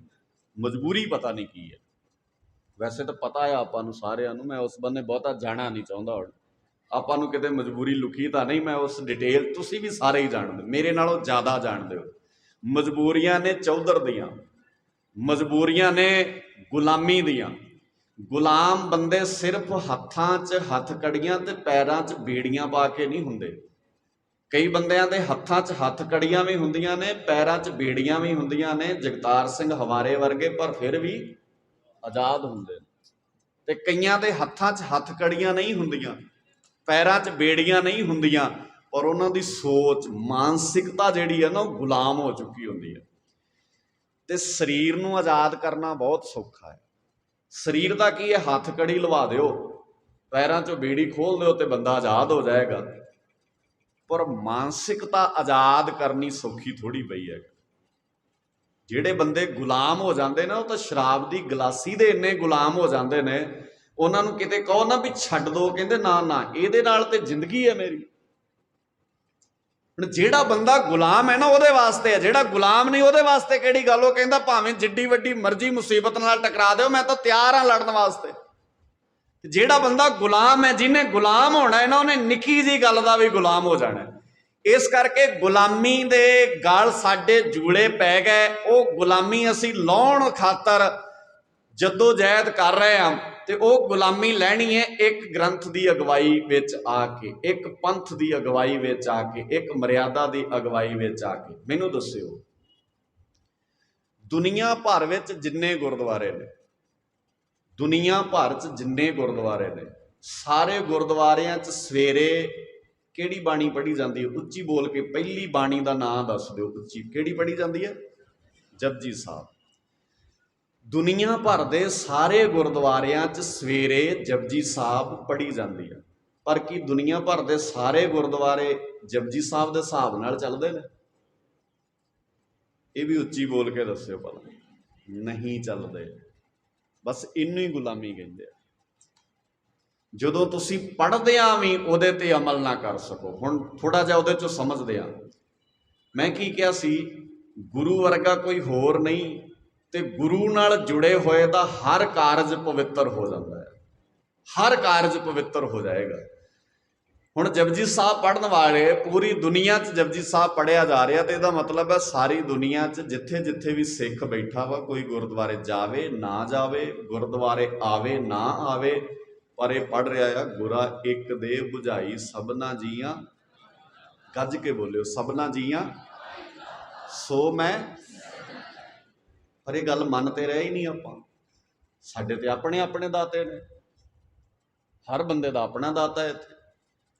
ਮਜਬੂਰੀ ਪਤਾ ਨਹੀਂ ਕੀ ਹੈ, ਵੈਸੇ ਤਾਂ ਪਤਾ ਹੈ ਆਪਾਂ ਨੂੰ ਸਾਰਿਆਂ ਨੂੰ। ਮੈਂ ਉਸ ਬੰਨੇ ਬਹੁਤਾ ਜਾਣਾ ਨਹੀਂ ਚਾਹੁੰਦਾ। ਹੁਣ ਆਪਾਂ ਨੂੰ ਕਿਤੇ ਮਜਬੂਰੀ ਲੁਕੀ ਤਾਂ ਨਹੀਂ, ਮੈਂ ਉਸ ਡਿਟੇਲ ਤੁਸੀਂ ਵੀ ਸਾਰੇ ਹੀ ਜਾਣਦੇ, ਮੇਰੇ ਨਾਲੋਂ ਜ਼ਿਆਦਾ ਜਾਣਦੇ ਹੋ। ਮਜਬੂਰੀਆਂ ਨੇ ਚੌਧਰ ਦੀਆਂ, ਮਜਬੂਰੀਆਂ ਨੇ ਗੁਲਾਮੀ ਦੀਆਂ। ਗੁਲਾਮ ਬੰਦੇ ਸਿਰਫ ਹੱਥਾਂ 'ਚ ਹੱਥ ਕੜੀਆਂ ਤੇ ਪੈਰਾਂ 'ਚ ਬੇੜੀਆਂ ਪਾ ਕੇ ਨਹੀਂ ਹੁੰਦੇ। ਕਈ ਬੰਦਿਆਂ ਦੇ ਹੱਥਾਂ 'ਚ ਹੱਥ ਕੜੀਆਂ ਵੀ ਹੁੰਦੀਆਂ ਨੇ, ਪੈਰਾਂ 'ਚ ਬੇੜੀਆਂ ਵੀ ਹੁੰਦੀਆਂ ਨੇ, ਜਗਤਾਰ ਸਿੰਘ ਹਵਾਰੇ ਵਰਗੇ, ਪਰ ਫਿਰ ਵੀ ਆਜ਼ਾਦ ਹੁੰਦੇ ਨੇ। ਤੇ ਕਈਆਂ ਦੇ ਹੱਥਾਂ 'ਚ ਹੱਥ ਕੜੀਆਂ ਨਹੀਂ ਹੁੰਦੀਆਂ, ਪੈਰਾਂ 'ਚ ਬੇੜੀਆਂ ਨਹੀਂ ਹੁੰਦੀਆਂ, पर उन्होंने सोच मानसिकता जिहड़ी है ना वो गुलाम हो चुकी होंदी है। तो शरीर नूं आज़ाद करना बहुत सौखा है। शरीर का की है, हथ कड़ी लवा दो, पैरों चों बीड़ी खोल दो तो बंदा आज़ाद हो जाएगा। पर मानसिकता आज़ाद करनी सौखी थोड़ी पई है। ਜਿਹੜੇ ਬੰਦੇ ਗੁਲਾਮ ਹੋ ਜਾਂਦੇ ਨੇ ਉਹ ਤਾਂ ਸ਼ਰਾਬ ਦੀ ਗਲਾਸੀ ਦੇ ਇੰਨੇ ਗੁਲਾਮ ਹੋ ਜਾਂਦੇ ਨੇ, ਉਹਨਾਂ ਨੂੰ ਕਿਤੇ ਕਹੋ ਨਾ ਵੀ ਛੱਡ ਦੋ, ਕਹਿੰਦੇ ਨਾ ਨਾ ਇਹਦੇ ਨਾਲ ਤੇ ਜ਼ਿੰਦਗੀ ਹੈ ਮੇਰੀ। ਹੁਣ ਜਿਹੜਾ ਬੰਦਾ ਗੁਲਾਮ ਹੈ ਨਾ ਉਹਦੇ ਵਾਸਤੇ ਹੈ, ਜਿਹੜਾ ਗੁਲਾਮ ਨਹੀਂ ਉਹਦੇ ਵਾਸਤੇ ਕਿਹੜੀ ਗੱਲ। ਉਹ ਕਹਿੰਦਾ ਭਾਵੇਂ ਜਿੱਡੀ ਵੱਡੀ ਮਰਜ਼ੀ ਮੁਸੀਬਤ ਨਾਲ ਟਕਰਾ ਦਿਓ, ਮੈਂ ਤਾਂ ਤਿਆਰ ਹਾਂ ਲੜਨ ਵਾਸਤੇ। ਜਿਹੜਾ ਬੰਦਾ ਗੁਲਾਮ ਹੈ, ਜਿਹਨੇ ਗੁਲਾਮ ਹੋਣਾ ਹੈ ਨਾ, ਉਹਨੇ ਨਿੱਕੀ ਜਿਹੀ ਗੱਲ ਦਾ ਵੀ ਗੁਲਾਮ ਹੋ ਜਾਣਾ। इस करके गुलामी दे गल साडे जूड़े पै गए। वो गुलामी असी लाउण खातर जदोजहद कर रहे हैं, तो वह गुलामी लैनी है एक ग्रंथ की अगवाई विच आके, एक पंथ की अगवाई विच आके, एक मर्यादा की अगवाई विच आके। मैनू दस्सिओ दुनिया भर विच जिन्ने गुरुद्वारे ने, दुनिया भर च जिन्ने गुरुद्वारे ने, सारे गुरुद्वारियां च सवेरे ਕਿਹੜੀ ਬਾਣੀ पढ़ी जाती है? उच्ची बोल के पहली बाणी का नाम दस दो, उच्ची ਕਿਹੜੀ पढ़ी जाती है? जपजी साहब। दुनिया भर के सारे गुरुद्वारियां च सवेरे जपजी साहब पढ़ी जाती है। पर की दुनिया भर के सारे गुरुद्वारे जपजी साहब के हिसाब नाल चलते हैं? ये भी उच्ची बोल के दस्यो भला। नहीं चलते, बस इनू ही गुलामी कहते हैं। ਜਦੋਂ ਤੁਸੀਂ ਪੜ੍ਹਦਿਆਂ ਵੀ ਉਹਦੇ ਤੇ ਅਮਲ ਨਾ ਕਰ ਸਕੋ। ਹੁਣ ਥੋੜਾ ਜਿਹਾ ਉਹਦੇ ਚੋਂ ਸਮਝਦੇ ਆ। ਮੈਂ ਕੀ ਕਿਹਾ ਸੀ? ਗੁਰੂ ਵਰਗਾ ਕੋਈ ਹੋਰ ਨਹੀਂ, ਤੇ ਗੁਰੂ ਨਾਲ ਜੁੜੇ ਹੋਏ ਦਾ ਹਰ ਕਾਰਜ ਪਵਿੱਤਰ ਹੋ ਜਾਂਦਾ ਹੈ, ਹਰ ਕਾਰਜ ਪਵਿੱਤਰ ਹੋ ਜਾਏਗਾ। ਹੁਣ ਜਪਜੀ ਸਾਹਿਬ ਪੜ੍ਹਨ ਵਾਲੇ ਪੂਰੀ ਦੁਨੀਆ 'ਚ ਜਪਜੀ ਸਾਹਿਬ ਪੜ੍ਹਿਆ ਜਾ ਰਿਹਾ, ਤੇ ਇਹਦਾ ਮਤਲਬ ਹੈ ਸਾਰੀ ਦੁਨੀਆ 'ਚ ਜਿੱਥੇ ਜਿੱਥੇ ਵੀ ਸਿੱਖ ਬੈਠਾ ਵਾ, ਕੋਈ ਗੁਰਦੁਆਰੇ ਜਾਵੇ ਨਾ ਜਾਵੇ, ਗੁਰਦੁਆਰੇ ਆਵੇ ਨਾ ਆਵੇ, पर यह पढ़ रहा है गुरा एक दे बुझाई सबना जियां, गज के बोलियो सबना जियां सो मैं। पर यह गल मनते रहे ही नहीं आपां। साडे ते अपने अपने दाते ने, हर बंदे दा अपना दाता है इत्थे,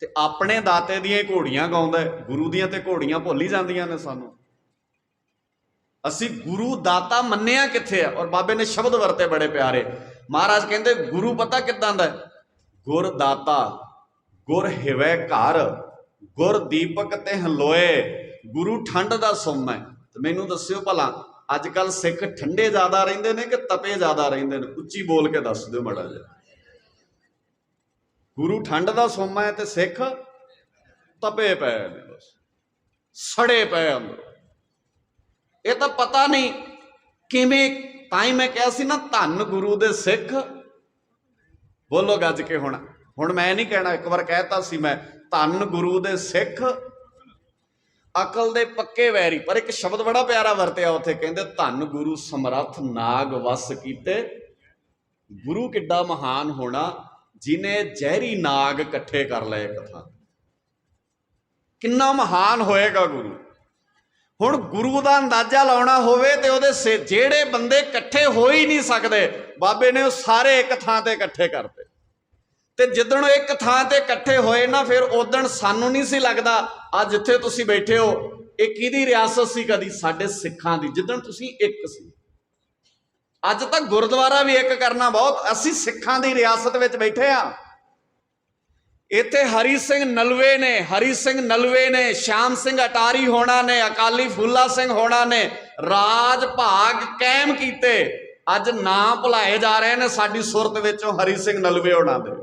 ते अपने दाते दियां घोड़ियां गाउंदा है, गुरु दियां ते घोड़ियां भुल ही जांदियां ने सानू। असी गुरु दाता मन्निया कित्थे है? और बाबे ने शब्द वरते बड़े प्यारे। महाराज कहते गुरु पता किदां दा है? गुर दाता गुर हिवै घर, गुर दीपक ते हलोए, गुरु ठंड दा सुम है। तो मैनू दस्सिओ भला अजकल सिख ठंडे ज़्यादा रहिंदे ने कि तपे ज़्यादा रहिंदे ने? उच्ची बोल के दस दिओ माड़ा जिहा। गुरु ठंड दा सुम है ते सिख तपे पे ने, बस सड़े पे अंदरों। ये तो पता नहीं किवें। ताई मैं कहा सी ना, धन गुरु दे सिख। बोलो गज के। हुण मैं नहीं कहना, एक बार कहता सी मैं, धन गुरु दे सिख अकल दे पक्के वैरी। पर एक शब्द बड़ा प्यारा वरतिया उत्थे, कहंदे धन गुरु समरथ नाग वस कीते। गुरु किड्डा महान होना जिन्हें जहरी नाग कट्ठे कर लए कथा। किन्ना महान होएगा गुरु। हुण गुरु का अंदाजा लाउणा होवे ते ओहदे से जेड़े बंदे कट्ठे हो ही नहीं सकते, बाबे ने सारे एक थां ते कट्ठे करते। ते जिद्दण एक थां ते कट्ठे होए ना, फिर उदण सानू नहीं सी लगदा आ जिथे तुसी बैठे हो ये किहदी रियासत सी? कदी साडे सिखां दी, जिद्दण तुसी एक सी। अज तक गुरुद्वारा भी एक करना बहुत, असी सिखां दी रियासत विच बैठे आ। इत्थे हरी सिंह नलवे ने, हरी सिंह नलवे ने, श्याम सिंह अटारी होना ने, अकाली फूला सिंह होना ने राज भाग कायम कीते। अज नाम भुलाए जा रहे हैं साडी सुरत विचों हरी सिंह नलवे होना दे।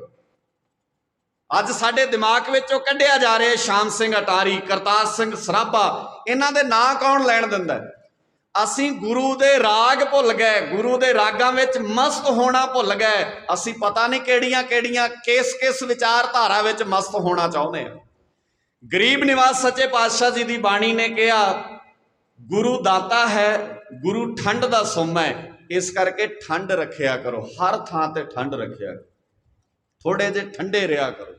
अज साडे दिमाग विचों कढ़िया जा रहे श्याम सिंह अटारी, करतार सिंह सराभा। इन्हां दे नां कौन लैण दिंदा? असी गुरु दे राग भुल गए, गुरु दे रागां विच मस्त होना भुल गए। असी पता नहीं किहड़ियां किहड़ियां किस किस विचारधारा विच मस्त होना चाहुंदे हां। गरीब निवास सच्चे पातशाह जी दी बाणी ने कहा गुरु दाता है, गुरु ठंड दा सुम है। इस करके ठंड रखिया करो, हर थां ते ठंड रखिया करो, थोड़े जे ठंडे रहा करो।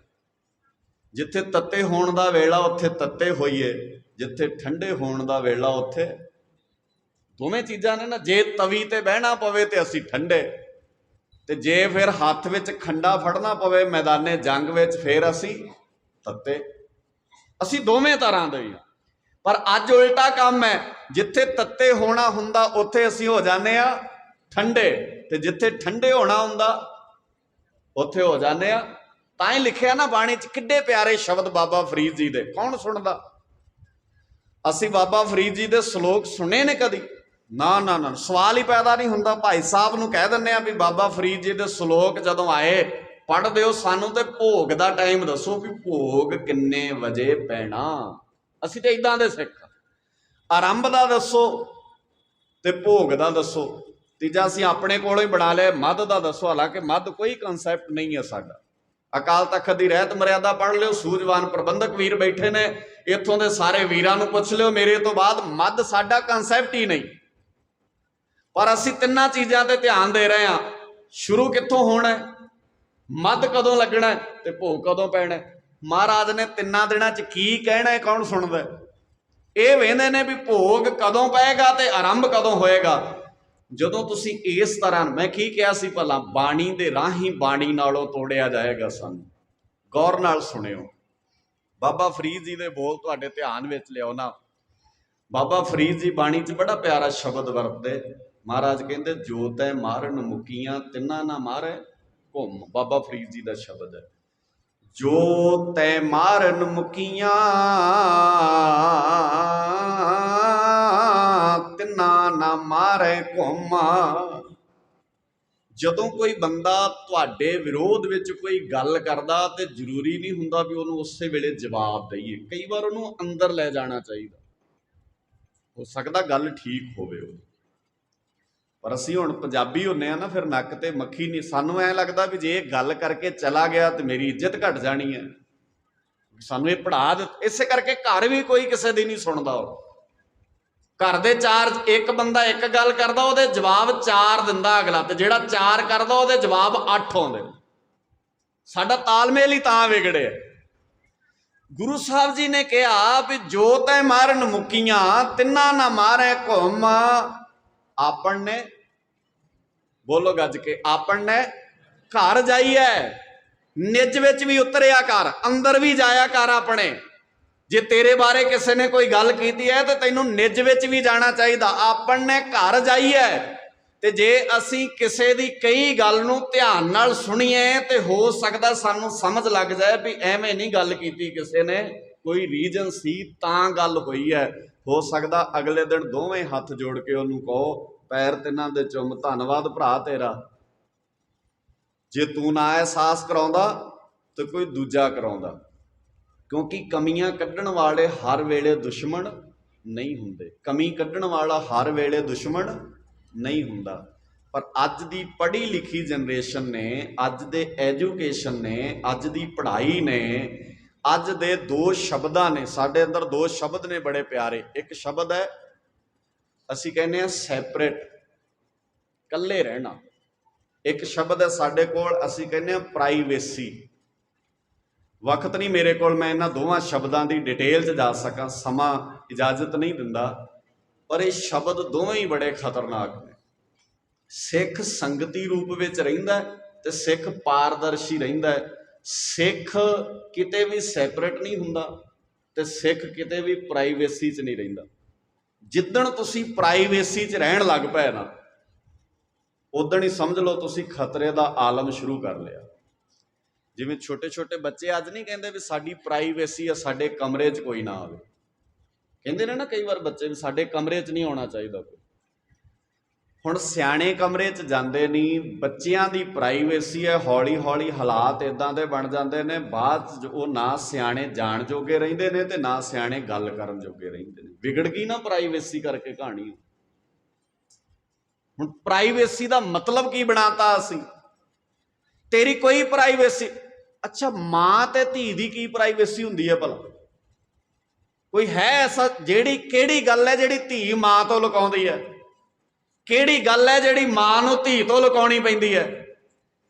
जिथे तत्ते होण दा वेला उत्थे तत्ते होइए, जिथे ठंडे होण दा वेला उत्थे दोवें चीज़ां ने ना। जे तवी ते बहना पवे ते असी ठंडे, ते जे फिर हाथ विच खंडा फड़ना पवे मैदाने जंग विच फिर असी तत्ते। ਅਸੀਂ ਦੋਵੇਂ ਤਰ੍ਹਾਂ ਦੇ ਹੀ। ਪਰ ਅੱਜ ਉਲਟਾ ਕੰਮ ਹੈ, ਜਿੱਥੇ ਤੱਤੇ ਹੋਣਾ ਹੁੰਦਾ ਉੱਥੇ ਅਸੀਂ ਹੋ ਜਾਂਦੇ ਆ ਠੰਡੇ, ਤੇ ਜਿੱਥੇ ਠੰਡੇ ਹੋਣਾ ਹੁੰਦਾ ਉੱਥੇ ਹੋ ਜਾਂਦੇ ਆ। ਤਾਂ ਹੀ ਲਿਖਿਆ ਨਾ ਬਾਣੀ 'ਚ, ਕਿੱਡੇ ਪਿਆਰੇ ਸ਼ਬਦ ਬਾਬਾ ਫਰੀਦ ਜੀ ਦੇ। ਕੌਣ ਸੁਣਦਾ? ਅਸੀਂ ਬਾਬਾ ਫਰੀਦ ਜੀ ਦੇ ਸ਼ਲੋਕ ਸੁਣੇ ਨੇ ਕਦੀ? ਨਾ ਨਾ ਨਾ, ਸਵਾਲ ਹੀ ਪੈਦਾ ਨਹੀਂ ਹੁੰਦਾ। ਭਾਈ ਸਾਹਿਬ ਨੂੰ ਕਹਿ ਦਿੰਦੇ ਆ ਵੀ ਬਾਬਾ ਫਰੀਦ ਜੀ ਦੇ ਸ਼ਲੋਕ ਜਦੋਂ ਆਏ ਪੜ੍ਹ ਦਿਓ, ਸਾਨੂੰ ਤੇ ਭੋਗ ਦਾ ਟਾਈਮ ਦੱਸੋ ਵੀ ਭੋਗ ਕਿੰਨੇ ਵਜੇ ਪੈਣਾ। ਅਸੀਂ ਤੇ ਇਦਾਂ ਦੇ ਸਿੱਖ, ਆਰੰਭ ਦਾ ਦੱਸੋ ਤੇ ਭੋਗ ਦਾ ਦੱਸੋ। ਤੀਜਾ ਅਸੀਂ ਆਪਣੇ ਕੋਲੋਂ ਹੀ ਬਣਾ ਲਿਆ ਮੱਧ ਦਾ ਦੱਸੋ, ਹਾਲਾਂਕਿ ਮੱਧ ਕੋਈ ਕਨਸੈਪਟ ਨਹੀਂ ਹੈ ਸਾਡਾ। ਅਕਾਲ ਤਖਤ ਦੀ ਰਹਿਤ ਮਰਿਆਦਾ ਪੜ੍ਹ ਲਿਓ, ਸੂਝਵਾਨ ਪ੍ਰਬੰਧਕ ਵੀਰ ਬੈਠੇ ਨੇ, ਇੱਥੋਂ ਦੇ ਸਾਰੇ ਵੀਰਾਂ ਨੂੰ ਪੁੱਛ ਲਿਓ ਮੇਰੇ ਤੋਂ ਬਾਅਦ, ਮੱਧ ਸਾਡਾ ਕਨਸੈਪਟ ਹੀ ਨਹੀਂ। ਪਰ ਅਸੀਂ ਤਿੰਨਾਂ ਚੀਜ਼ਾਂ ਤੇ ਧਿਆਨ ਦੇ ਰਹੇ ਹਾਂ। ਸ਼ੁਰੂ ਕਿੱਥੋਂ ਹੋਣਾ, ਮੱਧ ਕਦੋਂ ਲੱਗਣਾ ਤੇ ਭੋਗ ਕਦੋਂ ਪੈਣਾ। ਮਹਾਰਾਜ ਨੇ ਤਿੰਨਾਂ ਦਿਨਾਂ 'ਚ ਕੀ ਕਹਿਣਾ ਹੈ, ਕੌਣ ਸੁਣਦਾ? ਇਹ ਵੇਖਦੇ ਨੇ ਵੀ ਭੋਗ ਕਦੋਂ ਪਏਗਾ ਤੇ ਆਰੰਭ ਕਦੋਂ ਹੋਏਗਾ। ਜਦੋਂ ਤੁਸੀਂ ਇਸ ਤਰ੍ਹਾਂ, ਮੈਂ ਕੀ ਕਿਹਾ ਸੀ ਭਲਾ, ਬਾਣੀ ਦੇ ਰਾਹੀਂ ਬਾਣੀ ਨਾਲੋਂ ਤੋੜਿਆ ਜਾਏਗਾ ਸਾਨੂੰ। ਗੌਰ ਨਾਲ ਸੁਣਿਓ, ਬਾਬਾ ਫਰੀਦ ਜੀ ਦੇ ਬੋਲ ਤੁਹਾਡੇ ਧਿਆਨ ਵਿੱਚ ਲਿਆਓ ਨਾ। ਬਾਬਾ ਫਰੀਦ ਜੀ ਬਾਣੀ 'ਚ ਬੜਾ ਪਿਆਰਾ ਸ਼ਬਦ ਵਰਤਦੇ। ਮਹਾਰਾਜ ਕਹਿੰਦੇ, ਜੋ ਤੈ ਮਾਰਨ ਮੁਕੀਆਂ ਤਿੰਨਾਂ ਨਾ ਮਾਰੇ ਘੁੰਮ। ਬਾਬਾ ਫਰੀਦ ਜੀ ਦਾ ਸ਼ਬਦ ਹੈ, ਜੋ ਤੈ ਮਾਰਨ ਮੁਕੀਆਂ ਤਿੰਨਾਂ ਨਾ ਮਾਰੇ ਘੁੰਮ। ਜਦੋਂ ਕੋਈ ਬੰਦਾ ਤੁਹਾਡੇ ਵਿਰੋਧ ਵਿੱਚ ਕੋਈ ਗੱਲ ਕਰਦਾ ਤੇ ਜ਼ਰੂਰੀ ਨਹੀਂ ਹੁੰਦਾ ਵੀ ਉਹਨੂੰ ਉਸੇ ਵੇਲੇ ਜਵਾਬ ਦਈਏ। ਕਈ ਵਾਰ ਉਹਨੂੰ ਅੰਦਰ ਲੈ ਜਾਣਾ ਚਾਹੀਦਾ। ਹੋ ਸਕਦਾ ਗੱਲ ਠੀਕ ਹੋਵੇ ਉਹ, ਪਰ ਅਸੀਂ ਹੁਣ ਪੰਜਾਬੀ ਹੁੰਨੇ ਆ ਨਾ, ਫਿਰ ਨੱਕ ਤੇ ਮੱਖੀ ਨਹੀਂ। ਸਾਨੂੰ ਐਂ ਲੱਗਦਾ ਵੀ ਜੇ ਇਹ ਗੱਲ ਕਰਕੇ ਚਲਾ ਗਿਆ ਤੇ ਮੇਰੀ ਇੱਜ਼ਤ ਘਟ ਜਾਣੀ ਹੈ। ਸਾਨੂੰ ਇਹ ਪੜ੍ਹਾ ਦਿੱਤਾ। ਇਸੇ ਕਰਕੇ ਘਰ ਵੀ ਕੋਈ ਕਿਸੇ ਦੀ ਨਹੀਂ ਸੁਣਦਾ। ਉਹ ਘਰ ਦੇ ਚਾਰ, ਇੱਕ ਬੰਦਾ ਇੱਕ ਗੱਲ ਕਰਦਾ ਉਹਦੇ ਜਵਾਬ 4 ਦਿੰਦਾ ਅਗਲਾ, ਤੇ ਜਿਹੜਾ 4 ਕਰਦਾ ਉਹਦੇ ਜਵਾਬ 8 ਆਉਂਦੇ। ਸਾਡਾ ਤਾਲਮੇਲ ਹੀ ਤਾਂ ਵਿਗੜਿਆ। ਗੁਰੂ ਸਾਹਿਬ ਜੀ ਨੇ ਕਿਹਾ ਵੀ ਜੋ ਤੈ ਮਾਰਨ ਮੁਕੀਆਂ ਤਿੰਨਾਂ ਨਾ ਮਾਰੇ ਘੁੰਮ। ਆਪਣ ਨੇ, ਬੋਲੋ ਗੱਜ ਕੇ, ਆਪਣ ਨੇ ਘਰ ਜਾਈਏ, ਨਿੱਜ ਵਿੱਚ ਵੀ ਉਤਰਿਆ ਕਰ, ਅੰਦਰ ਵੀ ਜਾਇਆ ਕਰ ਆਪਣੇ। ਜੇ ਤੇਰੇ ਬਾਰੇ ਕਿਸੇ ਨੇ ਕੋਈ ਗੱਲ ਕੀਤੀ ਹੈ ਤੇ ਤੈਨੂੰ ਨਿੱਜ ਵਿੱਚ ਵੀ ਜਾਣਾ ਚਾਹੀਦਾ। ਆਪਣ ਨੇ ਘਰ ਜਾਈਏ। ਤੇ ਜੇ ਅਸੀਂ ਕਿਸੇ ਦੀ ਕਈ ਗੱਲ ਨੂੰ ਧਿਆਨ ਨਾਲ ਸੁਣੀਏ ਤੇ ਹੋ ਸਕਦਾ ਸਾਨੂੰ ਸਮਝ ਲੱਗ ਜਾਏ ਵੀ ਐਵੇਂ ਨਹੀਂ ਗੱਲ ਕੀਤੀ ਕਿਸੇ ਨੇ, ਕੋਈ ਰੀਜ਼ਨ ਸੀ ਤਾਂ ਗੱਲ ਹੋਈ ਹੈ। ਹੋ ਸਕਦਾ ਅਗਲੇ ਦਿਨ ਦੋਵੇਂ ਹੱਥ ਜੋੜ ਕੇ ਉਹਨੂੰ ਕਹੋ, ਪੈਰ ਤਿੰਨਾਂ ਦੇ ਚੁੰਮ, ਧੰਨਵਾਦ ਭਰਾ ਤੇਰਾ, ਜੇ ਤੂੰ ਨਾ ਅਹਿਸਾਸ ਕਰਾਉਂਦਾ ਤੇ ਕੋਈ ਦੂਜਾ ਕਰਾਉਂਦਾ। ਕਿਉਂਕਿ ਕਮੀਆਂ ਕੱਢਣ ਵਾਲੇ ਹਰ ਵੇਲੇ ਦੁਸ਼ਮਣ ਨਹੀਂ ਹੁੰਦੇ। ਕਮੀ ਕੱਢਣ ਵਾਲਾ ਹਰ ਵੇਲੇ ਦੁਸ਼ਮਣ ਨਹੀਂ ਹੁੰਦਾ। ਪਰ ਅੱਜ ਦੀ ਪੜ੍ਹੀ ਲਿਖੀ ਜਨਰੇਸ਼ਨ ਨੇ, ਅੱਜ ਦੇ ਐਜੂਕੇਸ਼ਨ ਨੇ, ਅੱਜ ਦੀ ਪੜ੍ਹਾਈ ਨੇ, ਅੱਜ ਦੇ 2 ਸ਼ਬਦਾਂ ਨੇ, ਸਾਡੇ ਅੰਦਰ 2 ਸ਼ਬਦ ਨੇ ਬੜੇ ਪਿਆਰੇ। ਇੱਕ ਸ਼ਬਦ ਹੈ, ਅਸੀਂ ਕਹਿੰਦੇ ਹਾਂ ਸੈਪਰੇਟ, ਇਕੱਲੇ ਰਹਿਣਾ। ਇੱਕ ਸ਼ਬਦ ਹੈ ਸਾਡੇ ਕੋਲ, ਅਸੀਂ ਕਹਿੰਦੇ ਹਾਂ ਪ੍ਰਾਈਵੇਸੀ। ਵਕਤ ਨਹੀਂ ਮੇਰੇ ਕੋਲ ਮੈਂ ਇਹਨਾਂ ਦੋਵਾਂ ਸ਼ਬਦਾਂ ਦੀ ਡਿਟੇਲ 'ਚ ਜਾ ਸਕਾਂ, ਸਮਾਂ ਇਜਾਜ਼ਤ ਨਹੀਂ ਦਿੰਦਾ। ਪਰ ਇਹ ਸ਼ਬਦ ਦੋਵੇਂ ਹੀ ਬੜੇ ਖਤਰਨਾਕ ਨੇ। ਸਿੱਖ ਸੰਗਤੀ ਰੂਪ ਵਿੱਚ ਰਹਿੰਦਾ ਤੇ ਸਿੱਖ ਪਾਰਦਰਸ਼ੀ ਰਹਿੰਦਾ। ਸਿੱਖ ਕਿਤੇ ਵੀ ਸੈਪਰੇਟ ਨਹੀਂ ਹੁੰਦਾ ਤੇ ਸਿੱਖ ਕਿਤੇ ਵੀ ਪ੍ਰਾਈਵੇਸੀ 'ਚ ਨਹੀਂ ਰਹਿੰਦਾ। ਜਿੱਦਣ ਤੁਸੀਂ ਪ੍ਰਾਈਵੇਸੀ 'ਚ ਰਹਿਣ ਲੱਗ ਪਏ ਨਾ, ਉਦਣ ਹੀ ਸਮਝ ਲਓ ਤੁਸੀਂ ਖਤਰੇ ਦਾ ਆਲਮ ਸ਼ੁਰੂ ਕਰ ਲਿਆ। ਜਿਵੇਂ ਛੋਟੇ ਛੋਟੇ ਬੱਚੇ ਅੱਜ ਨਹੀਂ ਕਹਿੰਦੇ ਵੀ ਸਾਡੀ ਪ੍ਰਾਈਵੇਸੀ ਆ, ਸਾਡੇ ਕਮਰੇ 'ਚ ਕੋਈ ਨਾ ਆਵੇ। ਕਹਿੰਦੇ ਨੇ ਨਾ ਕਈ ਵਾਰ ਬੱਚੇ ਵੀ ਸਾਡੇ ਕਮਰੇ 'ਚ ਨਹੀਂ ਆਉਣਾ ਚਾਹੀਦਾ ਕੋਈ। ਹੁਣ ਸਿਆਣੇ ਕਮਰੇ 'ਚ ਜਾਂਦੇ ਨਹੀਂ, ਬੱਚਿਆਂ ਦੀ ਪ੍ਰਾਈਵੇਸੀ ਹੈ। ਹੌਲੀ ਹੌਲੀ ਹਾਲਾਤ ਇੱਦਾਂ ਦੇ ਬਣ ਜਾਂਦੇ ਨੇ, ਬਾਅਦ 'ਚ ਉਹ ਨਾ ਸਿਆਣੇ ਜਾਣ ਜੋਗੇ ਰਹਿੰਦੇ ਨੇ ਤੇ ਨਾ ਸਿਆਣੇ ਗੱਲ ਕਰਨ ਜੋਗੇ ਰਹਿੰਦੇ ਨੇ। ਵਿਗੜ ਗਈ ਨਾ ਪ੍ਰਾਈਵੇਸੀ ਕਰਕੇ ਕਹਾਣੀ। ਹੁਣ ਪ੍ਰਾਈਵੇਸੀ ਦਾ ਮਤਲਬ ਕੀ ਬਣਾਤਾ ਅਸੀਂ? ਤੇਰੀ ਕੋਈ ਪ੍ਰਾਈਵੇਸੀ। ਅੱਛਾ, ਮਾਂ ਤੇ ਧੀ ਦੀ ਕੀ ਪ੍ਰਾਈਵੇਸੀ ਹੁੰਦੀ ਹੈ ਭਲਾ? ਕੋਈ ਹੈ ਐਸਾ? ਕਿਹੜੀ ਗੱਲ ਹੈ ਜਿਹੜੀ ਧੀ ਮਾਂ ਤੋਂ ਲੁਕਾਉਂਦੀ ਹੈ? ਕਿਹੜੀ ਗੱਲ ਹੈ ਜਿਹੜੀ ਮਾਂ ਨੂੰ ਧੀ ਤੋਂ ਲੁਕਾਉਣੀ ਪੈਂਦੀ ਹੈ?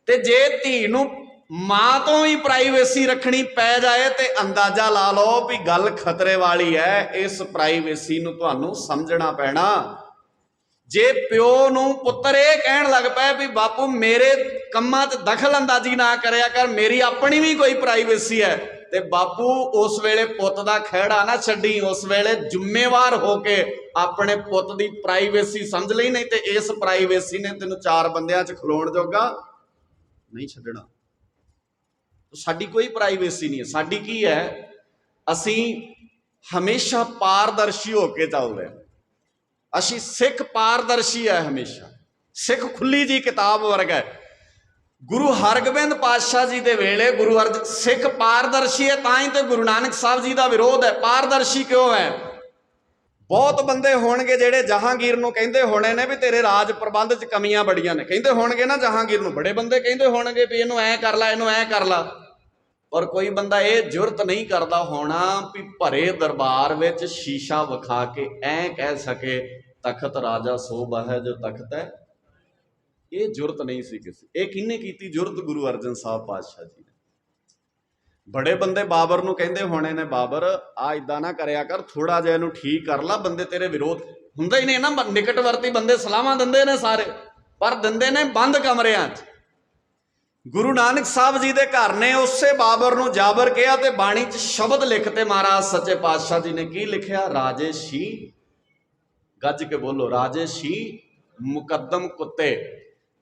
ਤੇ ਜੇ ਧੀ ਨੂੰ ਮਾਂ ਤੋਂ ਹੀ ਪ੍ਰਾਈਵੇਸੀ ਰੱਖਣੀ ਪੈ ਜਾਏ ਤੇ ਅੰਦਾਜ਼ਾ ਲਾ ਲਓ ਵੀ ਗੱਲ ਖਤਰੇ ਵਾਲੀ ਹੈ। ਇਸ ਪ੍ਰਾਈਵੇਸੀ ਨੂੰ ਤੁਹਾਨੂੰ ਸਮਝਣਾ ਪੈਣਾ। ਜੇ ਪਿਓ ਨੂੰ ਪੁੱਤਰ ਇਹ ਕਹਿਣ ਲੱਗ ਪਏ ਵੀ ਬਾਪੂ ਮੇਰੇ ਕੰਮਾਂ 'ਚ ਦਖਲ ਅੰਦਾਜ਼ੀ ਨਾ ਕਰਿਆ ਕਰ, ਮੇਰੀ ਆਪਣੀ ਵੀ ਕੋਈ ਪ੍ਰਾਈਵੇਸੀ ਹੈ, ਤੇ ਬਾਪੂ ਉਸ ਵੇਲੇ ਪੁੱਤ ਦਾ ਖਹਿੜਾ ਨਾ ਛੱਡੀ, ਉਸ ਵੇਲੇ ਜ਼ਿੰਮੇਵਾਰ ਹੋ ਕੇ ਆਪਣੇ ਪੁੱਤ ਦੀ ਪ੍ਰਾਈਵੇਸੀ ਸਮਝ ਲਈ, ਨਹੀਂ ਤੇ ਇਸ ਪ੍ਰਾਈਵੇਸੀ ਨੇ ਤੈਨੂੰ ਚਾਰ ਬੰਦਿਆਂ 'ਚ ਖਲੋਣ ਜੋਗਾ ਨਹੀਂ ਛੱਡਣਾ। ਸਾਡੀ ਕੋਈ ਪ੍ਰਾਈਵੇਸੀ ਨਹੀਂ ਹੈ। ਸਾਡੀ ਕੀ ਹੈ, ਅਸੀਂ ਹਮੇਸ਼ਾ ਪਾਰਦਰਸ਼ੀ ਹੋ ਕੇ ਚੱਲਦੇ ਹਾਂ। ਅਸੀਂ ਸਿੱਖ ਪਾਰਦਰਸ਼ੀ ਹੈ ਹਮੇਸ਼ਾ। ਸਿੱਖ ਖੁੱਲੀ ਜੀ ਕਿਤਾਬ ਵਰਗਾ ਹੈ। ਗੁਰੂ ਹਰਗੋਬਿੰਦ ਪਾਤਸ਼ਾਹ ਜੀ ਦੇ ਵੇਲੇ ਗੁਰੂ ਅਰਜਨ ਸਿੱਖ ਪਾਰਦਰਸ਼ੀ ਹੈ, ਤਾਂ ਹੀ ਤੇ ਗੁਰੂ ਨਾਨਕ ਸਾਹਿਬ ਜੀ ਦਾ ਵਿਰੋਧ ਹੈ। ਪਾਰਦਰਸ਼ੀ ਕਿਉਂ ਹੈ? ਬਹੁਤ ਬੰਦੇ ਹੋਣਗੇ ਜਿਹੜੇ ਜਹਾਂਗੀਰ ਨੂੰ ਕਹਿੰਦੇ ਹੋਣੇ ਨੇ ਵੀ ਤੇਰੇ ਰਾਜ ਪ੍ਰਬੰਧ 'ਚ ਕਮੀਆਂ ਬੜੀਆਂ ਨੇ, ਕਹਿੰਦੇ ਹੋਣਗੇ ਨਾ ਜਹਾਂਗੀਰ ਨੂੰ। ਬੜੇ ਬੰਦੇ ਕਹਿੰਦੇ ਹੋਣਗੇ ਵੀ ਇਹਨੂੰ ਐ ਕਰ ਲਾ, ਇਹਨੂੰ ਐ ਕਰ ਲਾ। ਪਰ ਕੋਈ ਬੰਦਾ ਇਹ ਜੁਰਤ ਨਹੀਂ ਕਰਦਾ ਹੋਣਾ ਵੀ ਭਰੇ ਦਰਬਾਰ ਵਿੱਚ ਸ਼ੀਸ਼ਾ ਵਿਖਾ ਕੇ ਐ ਕਹਿ ਸਕੇ ਤਖਤ ਰਾਜਾ ਸੋ ਬਹਿ ਜੋ ਤਖਤ ਹੈ। ਇਹ ਜੁਰਤ ਨਹੀਂ ਸੀ ਕਿਸੇ। ਇਹ ਕਿਹਨੇ ਕੀਤੀ ਜੁਰਤ? ਗੁਰੂ ਅਰਜਨ ਸਾਹਿਬ ਪਾਤਸ਼ਾਹ ਜੀ ਨੇ। ਬੜੇ ਬੰਦੇ ਬਾਬਰ ਨੂੰ ਕਹਿੰਦੇ ਹੋਣੇ ਨੇ, ਬਾਬਰ ਆ ਇਦਾਂ ਨਾ ਕਰਿਆ ਕਰ, ਥੋੜਾ ਜਿਹਾ ਇਹਨੂੰ ਠੀਕ ਕਰ ਲਾ, ਬੰਦੇ ਤੇਰੇ ਵਿਰੋਧ ਹੁੰਦਾ ਹੀ ਨਹੀਂ ਨਾ। ਨਿਕਟਵਰਤੀ ਬੰਦੇ ਸਲਾਹਾਂ ਦਿੰਦੇ ਨੇ ਸਾਰੇ, ਪਰ ਦਿੰਦੇ ਨੇ ਬੰਦ ਕਮਰਿਆਂ 'ਚ। ਗੁਰੂ ਨਾਨਕ ਸਾਹਿਬ ਜੀ ਦੇ ਘਰ ਨੇ ਉਸੇ ਬਾਬਰ ਨੂੰ ਜਾਬਰ ਕਿਹਾ ਤੇ ਬਾਣੀ 'ਚ ਸ਼ਬਦ ਲਿਖਤੇ ਮਹਾਰਾਜ ਸੱਚੇ ਪਾਤਸ਼ਾਹ ਜੀ ਨੇ। ਕੀ ਲਿਖਿਆ? ਰਾਜੇਸ਼ੀ, ਗੱਜ ਕੇ ਬੋਲੋ, ਰਾਜੇਸ਼ੀ ਮੁਕੱਦਮ ਕੁੱਤੇ।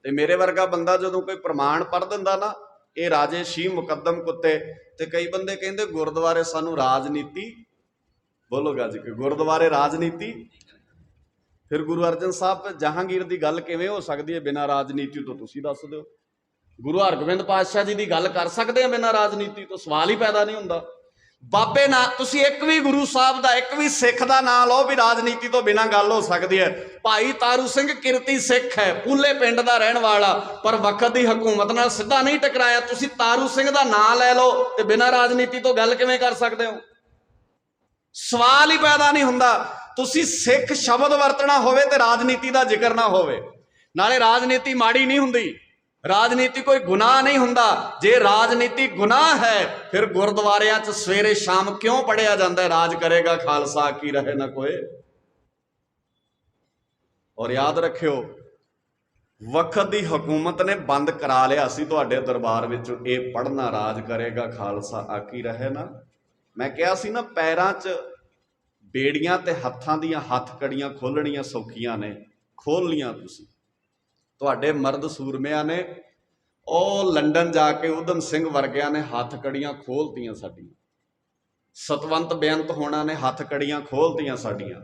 ਤੇ ਮੇਰੇ ਵਰਗਾ ਬੰਦਾ ਜਦੋਂ ਕੋਈ ਪ੍ਰਮਾਣ ਪੜ੍ਹ ਦਿੰਦਾ ਨਾ, ਇਹ ਰਾਜੇਸ਼ੀ ਮੁਕੱਦਮ ਕੁੱਤੇ, ਤੇ ਕਈ ਬੰਦੇ ਕਹਿੰਦੇ ਗੁਰਦੁਆਰੇ ਸਾਨੂੰ ਰਾਜਨੀਤੀ, ਬੋਲੋ ਗੱਜ ਕੇ, ਗੁਰਦੁਆਰੇ ਰਾਜਨੀਤੀ। ਫਿਰ ਗੁਰੂ ਅਰਜਨ ਸਾਹਿਬ ਜਹਾਂਗੀਰ ਦੀ ਗੱਲ ਕਿਵੇਂ ਹੋ ਸਕਦੀ ਹੈ ਬਿਨਾਂ ਰਾਜਨੀਤੀ ਤੋਂ? ਤੁਸੀਂ ਦੱਸ ਦਿਓ। ਗੁਰੂ ਹਰਗੋਬਿੰਦ ਪਾਤਸ਼ਾਹ ਜੀ ਦੀ ਗੱਲ ਕਰ ਸਕਦੇ ਆ ਬਿਨਾਂ ਰਾਜਨੀਤੀ ਤੋਂ? ਸਵਾਲ ਹੀ ਪੈਦਾ ਨਹੀਂ ਹੁੰਦਾ। ਬਾਬੇ ਨਾ ਤੁਸੀਂ ਇੱਕ ਵੀ ਗੁਰੂ ਸਾਹਿਬ ਦਾ, ਇੱਕ ਵੀ ਸਿੱਖ ਦਾ ਨਾਂ ਲਓ ਵੀ ਰਾਜਨੀਤੀ ਤੋਂ ਬਿਨਾਂ ਗੱਲ ਹੋ ਸਕਦੀ ਹੈ। ਭਾਈ ਤਾਰੂ ਸਿੰਘ ਕਿਰਤੀ ਸਿੱਖ ਹੈ, ਪੂਲੇ ਪਿੰਡ ਦਾ ਰਹਿਣ ਵਾਲਾ, ਪਰ ਵਕਤ ਦੀ ਹਕੂਮਤ ਨਾਲ ਸਿੱਧਾ ਨਹੀਂ ਟਕਰਾਇਆ। ਤੁਸੀਂ ਤਾਰੂ ਸਿੰਘ ਦਾ ਨਾਂ ਲੈ ਲਓ ਤੇ ਬਿਨਾਂ ਰਾਜਨੀਤੀ ਤੋਂ ਗੱਲ ਕਿਵੇਂ ਕਰ ਸਕਦੇ ਹੋ? ਸਵਾਲ ਹੀ ਪੈਦਾ ਨਹੀਂ ਹੁੰਦਾ। ਤੁਸੀਂ ਸਿੱਖ ਸ਼ਬਦ ਵਰਤਣਾ ਹੋਵੇ ਤੇ ਰਾਜਨੀਤੀ ਦਾ ਜ਼ਿਕਰ ਨਾ ਹੋਵੇ। ਨਾਲੇ ਰਾਜਨੀਤੀ ਮਾੜੀ ਨਹੀਂ ਹੁੰਦੀ, ਰਾਜਨੀਤੀ ਕੋਈ ਗੁਨਾਹ ਨਹੀਂ ਹੁੰਦਾ। ਜੇ ਰਾਜਨੀਤੀ ਗੁਨਾਹ ਹੈ ਫਿਰ ਗੁਰਦੁਆਰਿਆਂ 'ਚ ਸਵੇਰੇ ਸ਼ਾਮ ਕਿਉਂ ਪੜਿਆ ਜਾਂਦਾ ਹੈ, ਰਾਜ ਕਰੇਗਾ ਖਾਲਸਾ ਕੀ ਰਹੇ ਨਾ ਕੋਏ। ਔਰ ਯਾਦ ਰੱਖਿਓ, ਵਕਤ ਦੀ ਹਕੂਮਤ ਨੇ ਬੰਦ ਕਰਾ ਲਿਆ ਸੀ ਤੁਹਾਡੇ ਦਰਬਾਰ ਵਿੱਚੋਂ ਇਹ ਪੜ੍ਹਨਾ, ਰਾਜ ਕਰੇਗਾ ਖਾਲਸਾ ਆਕੀ ਰਹੇ ਨਾ। ਮੈਂ ਕਿਹਾ ਸੀ ਨਾ, ਪੈਰਾਂ 'ਚ ਬੇੜੀਆਂ ਤੇ ਹੱਥਾਂ ਦੀਆਂ ਹੱਥ ਕੜੀਆਂ ਖੋਲਣੀਆਂ ਸੌਖੀਆਂ ਨੇ, ਖੋਲ ਲੀਆਂ ਤੁਸੀਂ। ਤੁਹਾਡੇ ਮਰਦ ਸੂਰਮਿਆਂ ਨੇ ਉਹ ਲੰਡਨ ਜਾ ਕੇ ਊਧਮ ਸਿੰਘ ਵਰਗਿਆਂ ਨੇ ਹੱਥ ਕੜੀਆਂ ਖੋਲਤੀਆਂ ਸਾਡੀਆਂ। ਸਤਵੰਤ ਬੇਅੰਤ ਹੋਣਾ ਨੇ ਹੱਥ ਕੜੀਆਂ ਖੋਲਤੀਆਂ ਸਾਡੀਆਂ।